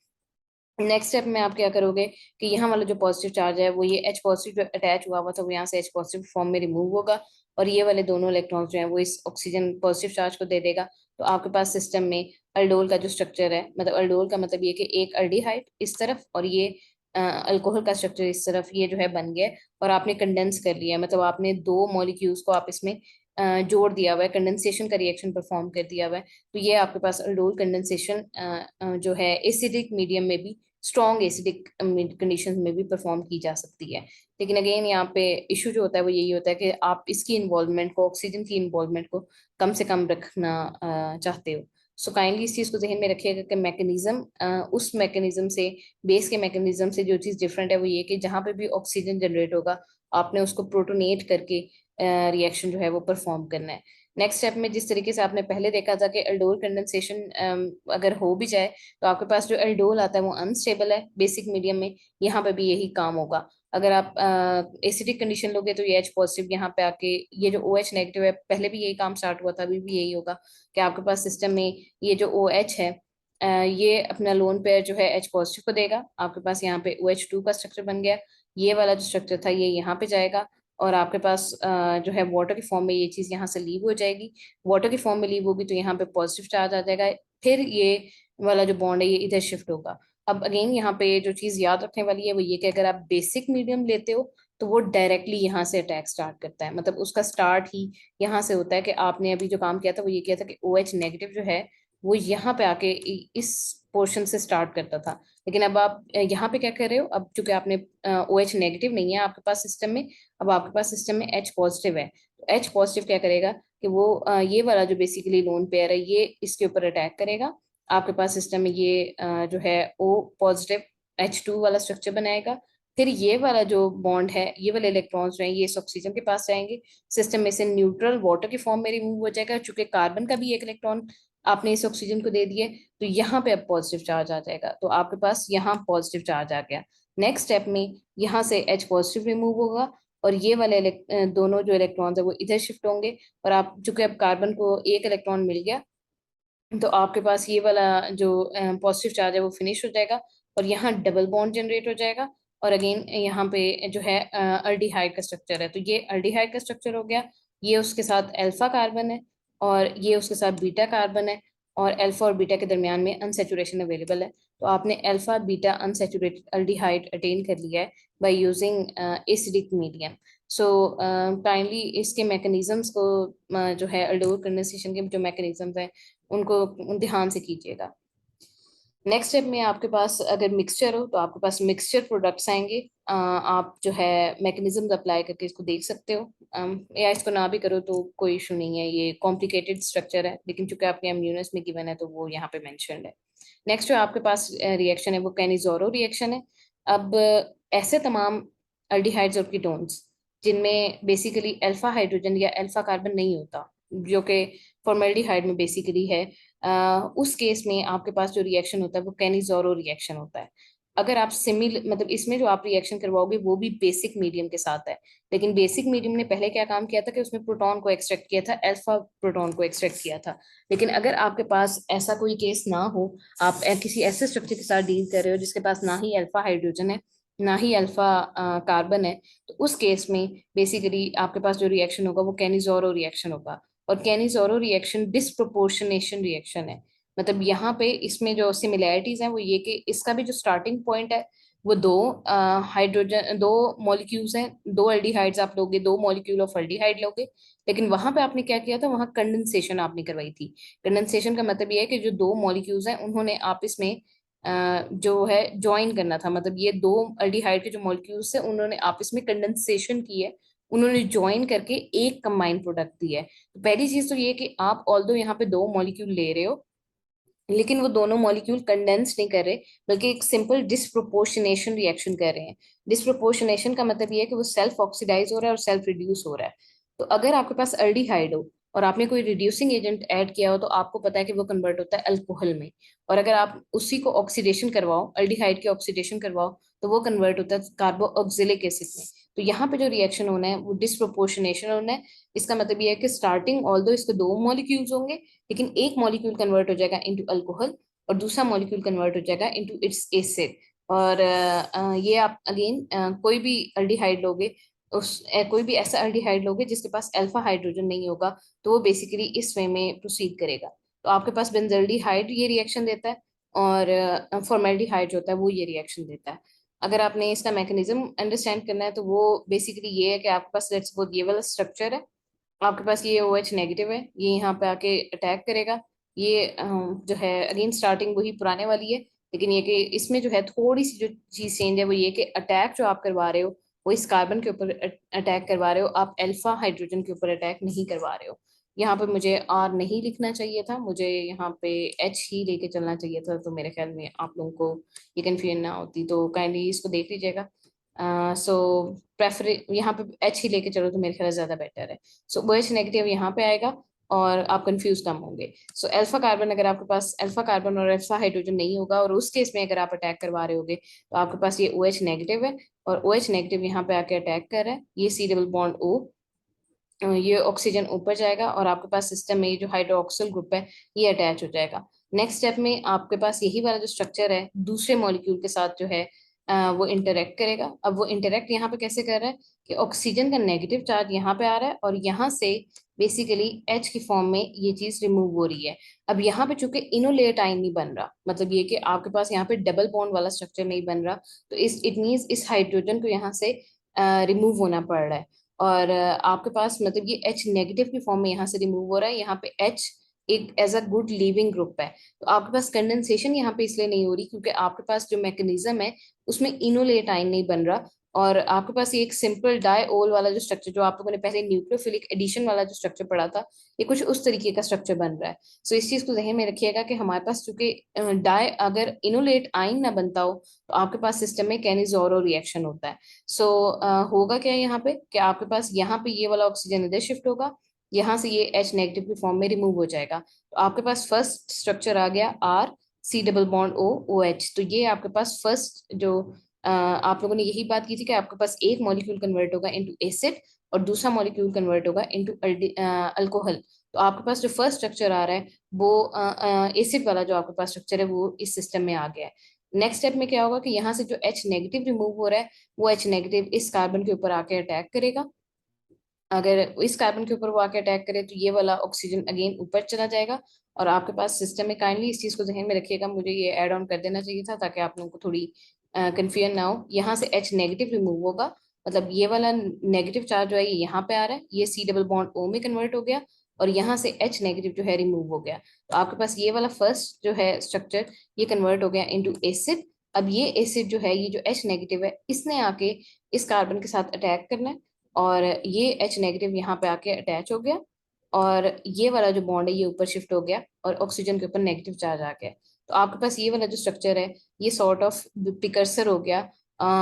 नेक्स्ट स्टेप में आप क्या करोगे कि यहाँ वाला जो पॉजिटिव चार्ज है वो ये H पॉजिटिव जो अटैच हुआ हुआ था वो यहाँ से H पॉजिटिव फॉर्म में रिमूव होगा और ये वाले दोनों इलेक्ट्रॉन्स जो हैं वो इस ऑक्सीजन पॉजिटिव चार्ज को दे देगा। तो आपके पास सिस्टम में अल्डोल का जो स्ट्रक्चर है, मतलब अल्डोल का मतलब ये कि एक अल्डिहाइड इस तरफ और ये अल्कोहल का स्ट्रक्चर इस तरफ, ये जो है बन गया है और आपने कंडेंस कर लिया है, मतलब आपने दो मॉलिक्यूल्स को आप इसमें जोड़ दिया हुआ है, कंडेंसेशन का रिएक्शन परफॉर्म कर दिया हुआ है। तो ये आपके पास अल्डोल कंडेंसेशन जो है एसिडिक मीडियम में भी, स्ट्रॉन्ग एसिडिक कंडीशन में भी परफॉर्म की जा सकती है। लेकिन अगेन यहाँ पे इशू जो होता है वो यही होता है कि आप इसकी इन्वॉल्वमेंट को, ऑक्सीजन की इन्वॉल्वमेंट को कम से कम रखना चाहते हो। सो काइंडली इस चीज को जहन में रखिएगा कि मैकेनिज्म उस मैकेनिज्म से, बेस के मैकेनिज्म से जो चीज डिफरेंट है वो ये कि जहाँ पे भी ऑक्सीजन जनरेट होगा आपने उसको प्रोटोनेट करके रिएक्शन जो है वो परफॉर्म करना है। नेक्स्ट स्टेप में जिस तरीके से आपने पहले देखा था कि एल्डोल कंडेंसेशन अगर हो भी जाए तो आपके पास जो एल्डोल आता है वो अनस्टेबल है बेसिक मीडियम में, यहाँ पे भी यही काम होगा। अगर आप एसिडिक कंडीशन लोगे तो ये एच पॉजिटिव यहाँ पे आके, ये जो ओ एच नेगेटिव है पहले भी यही काम स्टार्ट हुआ था, अभी भी यही होगा कि आपके पास सिस्टम में ये जो ओ एच है ये अपना लोन पेयर जो है एच पॉजिटिव को देगा। आपके पास यहाँ पे ओ एच टू का स्ट्रक्चर बन गया, ये वाला जो स्ट्रक्चर था ये यहाँ पे जाएगा, और आपके पास जो है वाटर के फॉर्म में ये चीज यहाँ से लीव हो जाएगी। वाटर के फॉर्म में लीव होगी तो यहाँ पे पॉजिटिव चार्ज आ जाएगा, फिर ये वाला जो बॉन्ड है ये इधर शिफ्ट होगा। अब अगेन यहाँ पे जो चीज याद रखने वाली है वो ये कि अगर आप बेसिक मीडियम लेते हो तो वो डायरेक्टली यहाँ से अटैक स्टार्ट करता है, मतलब उसका स्टार्ट ही यहाँ से होता है कि आपने अभी जो काम किया था वो ये किया था कि ओ एच नेगेटिव जो है वो यहाँ पे आके इस पोर्शन से स्टार्ट करता था। लेकिन अब आप यहाँ पे क्या कर रहे हो, अब चूंकि आपने ओ एच नेगेटिव नहीं है आपके पास सिस्टम में, अब आपके पास सिस्टम में एच पॉजिटिव है, तो एच पॉजिटिव क्या करेगा कि वो ये वाला जो बेसिकली लोन पेयर है ये इसके ऊपर अटैक करेगा। आपके पास सिस्टम में ये जो है ओ पॉजिटिव एच टू वाला स्ट्रक्चर बनाएगा। फिर ये वाला जो बॉन्ड है ये वाले इलेक्ट्रॉन्स जो है ये इस ऑक्सीजन के पास जाएंगे, सिस्टम में से न्यूट्रल वाटर के फॉर्म में रिमूव हो जाएगा, चूंकि कार्बन का भी एक इलेक्ट्रॉन आपने इस ऑक्सीजन को दे दिए, तो यहाँ पे अब पॉजिटिव चार्ज आ जाएगा, तो आपके पास यहाँ पॉजिटिव चार्ज आ गया। नेक्स्ट स्टेप में यहाँ से एच पॉजिटिव रिमूव होगा और ये वाले दोनों जो इलेक्ट्रॉन्स है वो इधर शिफ्ट होंगे, और आप चूंकि अब कार्बन को एक इलेक्ट्रॉन मिल गया तो आपके पास ये वाला जो पॉजिटिव चार्ज है वो फिनिश हो जाएगा, और यहाँ डबल बॉन्ड जनरेट हो जाएगा। और अगेन यहाँ पे जो है अल्डिहाइड का स्ट्रक्चर है, तो ये अल्डिहाइड का स्ट्रक्चर हो गया, ये उसके साथ अल्फा कार्बन है और ये उसके साथ बीटा कार्बन है, और अल्फा और बीटा के दरमियान में अनसेचुरेशन अवेलेबल है। तो आपने alpha beta unsaturated aldehyde attain कर लिया है by using acidic medium. So kindly इसके मैकेनिज्म्स को जो है अल्डोल कंडेंसेशन के जो मैकेनिज्म्स हैं उनको ध्यान से कीजिएगा। नेक्स्ट स्टेप में आपके पास अगर मिक्सचर हो तो आपके पास मिक्सचर प्रोडक्ट्स आएंगे, आप जो है मैकेनिज्म अप्लाई करके इसको देख सकते हो, या इसको ना भी करो तो कोई इशू नहीं है, ये कॉम्प्लिकेटेड स्ट्रक्चर है लेकिन चूंकि आपके यहाँ यूनिट्स में गिवन है तो वो यहाँ पे मेंशन्ड है। नेक्स्ट जो आपके पास रिएक्शन है वो कैनिजोरो रिएक्शन है। अब ऐसे तमाम अल्डिहाइड्स और कीटोन्स जिनमें बेसिकली अल्फा हाइड्रोजन या अल्फा कार्बन नहीं होता, जो कि फॉर्मेल्डिहाइड में बेसिकली है, उस केस में आपके पास जो रिएक्शन होता है वो कैनिजोरो रिएक्शन होता है। अगर आप सिमिल मतलब इसमें जो आप रिएक्शन करवाओगे वो भी बेसिक मीडियम के साथ है, लेकिन बेसिक मीडियम ने पहले क्या काम किया था कि उसमें प्रोटॉन को एक्सट्रैक्ट किया था, अल्फा प्रोटॉन को एक्सट्रैक्ट किया था। लेकिन अगर आपके पास ऐसा कोई केस ना हो, आप किसी ऐसे स्ट्रक्चर के साथ डील कर रहे हो जिसके पास ना ही अल्फा हाइड्रोजन है ना ही अल्फा कार्बन है, तो उस केस में बेसिकली आपके पास जो रिएक्शन होगा वो कैनिजोरो रिएक्शन होगा। और कैनिजोरो रिएक्शन डिसप्रोपोर्शनेशन रिएक्शन है, मतलब यहाँ पे इसमें जो सिमिलैरिटीज हैं वो ये कि इसका भी जो स्टार्टिंग पॉइंट है वो दो हाइड्रोजन दो मॉलिक्यूल्स हैं, दो एल्डिहाइड्स आप लोगे, दो मॉलिक्यूल ऑफ एल्डिहाइड लोगे, लेकिन वहां पे आपने क्या किया था, वहां कंडेंसेशन आपने करवाई थी। कंडेंसेशन का मतलब ये है कि जो दो मॉलिक्यूल्स हैं उन्होंने आपस में जो है ज्वाइन करना था, मतलब ये दो एल्डिहाइड के जो मॉलिक्यूल्स है उन्होंने आपस में कंडेंसेशन की है, उन्होंने ज्वाइन करके एक कंबाइंड प्रोडक्ट दिया है। तो पहली चीज तो ये कि आप ऑल्दो यहाँ पे दो मॉलिक्यूल ले रहे हो लेकिन वो दोनों मॉलिक्यूल कंडेंस नहीं कर रहे, बल्कि एक सिंपल डिसप्रोपोर्शनेशन रिएक्शन कर रहे हैं। डिसप्रोपोर्शनेशन का मतलब ये है कि वो सेल्फ ऑक्सीडाइज हो रहा है और सेल्फ रिड्यूस हो रहा है। तो अगर आपके पास अल्डिहाइड हो और आपने कोई रिड्यूसिंग एजेंट ऐड किया हो तो आपको पता है कि वो कन्वर्ट होता है अल्कोहल में, और अगर आप उसी को ऑक्सीडेशन करवाओ, अल्डिहाइड की ऑक्सीडेशन करवाओ, तो वो कन्वर्ट होता है कार्बो ऑक्सिलिक एसिड में। तो यहाँ पे जो रिएक्शन होना है वो डिसप्रोपोर्शनेशन होना है। इसका मतलब ये है कि स्टार्टिंग ऑल्दो इसके दो मॉलिक्यूल्स होंगे, लेकिन एक मॉलिक्यूल कन्वर्ट हो जाएगा इनटू अल्कोहल और दूसरा मॉलिक्यूल कन्वर्ट हो जाएगा इनटू इट्स एसिड। और ये आप अगेन कोई भी अल्डिहाइड लोगे, कोई भी ऐसा अल्डिहाइड लोगे जिसके पास अल्फा हाइड्रोजन नहीं होगा, तो वो बेसिकली इस वे में प्रोसीड करेगा। तो आपके पास बेंजल्डिहाइड ये रिएक्शन देता है और फॉर्मेल्डिहाइड जो होता है वो ये रिएक्शन देता है। अगर आपने इसका मैकेनिज्म अंडरस्टैंड करना है तो वो बेसिकली ये है कि आपके पास लेट्स सपोज ये वाला स्ट्रक्चर है, आपके पास ये ओ एच नेगेटिव है, ये यहाँ पे आके अटैक करेगा। ये जो है अगेन स्टार्टिंग वही पुराने वाली है, लेकिन ये कि इसमें जो है थोड़ी सी जो चीज चेंज है वो ये कि अटैक जो आप करवा रहे हो वो इस कार्बन के ऊपर अटैक करवा रहे हो, आप अल्फा हाइड्रोजन के ऊपर अटैक नहीं करवा रहे हो। यहाँ पे मुझे आर नहीं लिखना चाहिए था, मुझे यहाँ पे एच ही लेके चलना चाहिए था, तो मेरे ख्याल में आप लोगों को ये कन्फ्यूजन ना होती, तो काइंडली इसको देख लीजिएगा। सो प्रेफर यहाँ पे एच ही लेके चलो तो मेरे ख्याल से ज्यादा बेटर है। सो वो एच नेगेटिव यहाँ पे आएगा और आप कंफ्यूज कम होंगे। सो अल्फा कार्बन, अगर आपके पास अल्फा कार्बन और अल्फा हाइड्रोजन नहीं होगा और उस केस में अगर आप अटैक करवा रहे होगे तो आपके पास ये OH नेगेटिव है, और OH नेगेटिव यहाँ पे आके अटैक कर रहा है, ये C डबल बॉन्ड O, ये ऑक्सीजन ऊपर जाएगा और आपके पास सिस्टम में ये जो हाइड्रोक्सिल ग्रुप है ये अटैच हो जाएगा। नेक्स्ट स्टेप में आपके पास यही वाला जो स्ट्रक्चर है दूसरे मॉलिक्यूल के साथ जो है वो इंटरेक्ट करेगा। अब वो इंटरेक्ट यहाँ पे कैसे कर रहा है कि ऑक्सीजन का नेगेटिव चार्ज यहाँ पे आ रहा है और यहाँ से बेसिकली H की फॉर्म में ये चीज रिमूव हो रही है। अब यहाँ पे चूंकि इनोलेट आइन नहीं बन रहा, मतलब ये कि आपके पास यहाँ पे डबल बॉन्ड वाला स्ट्रक्चर नहीं बन रहा, तो इस इट मीन्स इस हाइड्रोजन को यहाँ से रिमूव होना पड़ रहा है। और आपके पास मतलब ये H नेगेटिव की फॉर्म में यहाँ से रिमूव हो रहा है, यहाँ पे H एक as a good leaving group है। तो आपके पास कंडेंसेशन यहाँ पे इसलिए नहीं हो रही क्योंकि आपके पास जो मैकेनिज्म है उसमें इनोलेट आयन नहीं बन रहा, और आपके पास ये एक सिंपल डायओल वाला जो स्ट्रक्चर जो आप लोगों ने पहले न्यूक्लियोफिलिक एडिशन वाला जो स्ट्रक्चर पढ़ा था, ये कुछ उस तरीके का स्ट्रक्चर बन रहा है। सो इस चीज को ध्यान में रखिएगा कि हमारे पास चूंकि डाई अगर इनोलेट आयन ना बनता हो तो आपके पास सिस्टम में कैनिजोरो रिएक्शन होता है। सो होगा क्या यहाँ पे कि आपके पास यहाँ पे ये वाला ऑक्सीजन इधर शिफ्ट होगा, यहाँ से ये H नेगेटिव की फॉर्म में रिमूव हो जाएगा, तो आपके पास फर्स्ट स्ट्रक्चर आ गया R, C double bond O, OH। तो ये आपके पास फर्स्ट जो आप लोगों ने यही बात की थी कि आपके पास एक मॉलिक्यूल कन्वर्ट होगा इनटू एसिड और दूसरा मॉलिक्यूल कन्वर्ट होगा इनटू अल्कोहल। तो आपके पास जो फर्स्ट स्ट्रक्चर आ रहा है वो एसिड वाला जो आपके पास स्ट्रक्चर है वो इस सिस्टम में आ गया है। नेक्स्ट स्टेप में क्या होगा कि यहाँ से जो H नेगेटिव रिमूव हो रहा है वो H नेगेटिव इस कार्बन के ऊपर आके अटैक करेगा। अगर इस कार्बन के ऊपर वो आके अटैक करे तो ये वाला ऑक्सीजन अगेन ऊपर चला जाएगा, और आपके पास सिस्टम में काइंडली इस चीज को ध्यान में रखिएगा, मुझे ये ऐड ऑन कर देना चाहिए था ताकि आप लोगों को थोड़ी कंफ्यूजन ना हो। यहाँ से H नेगेटिव रिमूव होगा, मतलब ये वाला नेगेटिव चार्ज जो है ये यहाँ पे आ रहा है, ये C डबल बॉन्ड O में कन्वर्ट हो गया और यहाँ से H नेगेटिव जो है रिमूव हो गया। तो आपके पास ये वाला फर्स्ट जो है स्ट्रक्चर ये कन्वर्ट हो गया इनटू एसिड। अब ये एसिड जो है ये जो H नेगेटिव है इसने आके इस कार्बन के साथ अटैक करना है, और ये H नेगेटिव यहाँ पे आके अटैच हो गया और ये वाला जो बॉन्ड है ये ऊपर शिफ्ट हो गया और ऑक्सीजन के ऊपर नेगेटिव चार्ज आ गया। तो आपके पास ये वाला जो स्ट्रक्चर है ये सॉर्ट ऑफ प्रिकर्सर हो गया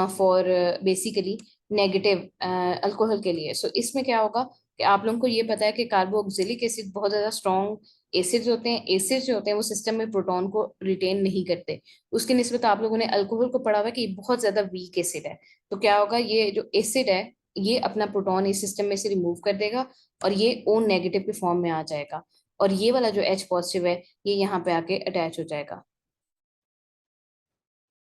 फॉर बेसिकली नेगेटिव अल्कोहल के लिए। सो इसमें क्या होगा कि आप लोगों को ये पता है कि कार्बोक्सिलिक एसिड बहुत ज्यादा स्ट्रॉन्ग एसिड होते हैं, एसिड जो होते हैं वो सिस्टम में प्रोटॉन को रिटेन नहीं करते। उसकी निस्बत आप लोगों ने अल्कोहल को पढ़ा हुआ है कि ये बहुत ज्यादा वीक एसिड है। तो क्या होगा, ये जो एसिड है ये अपना प्रोटॉन इस सिस्टम में से रिमूव कर देगा और ये O नेगेटिव के फॉर्म में आ जाएगा, और ये वाला जो H पॉजिटिव है ये यहाँ पे आके अटैच हो जाएगा।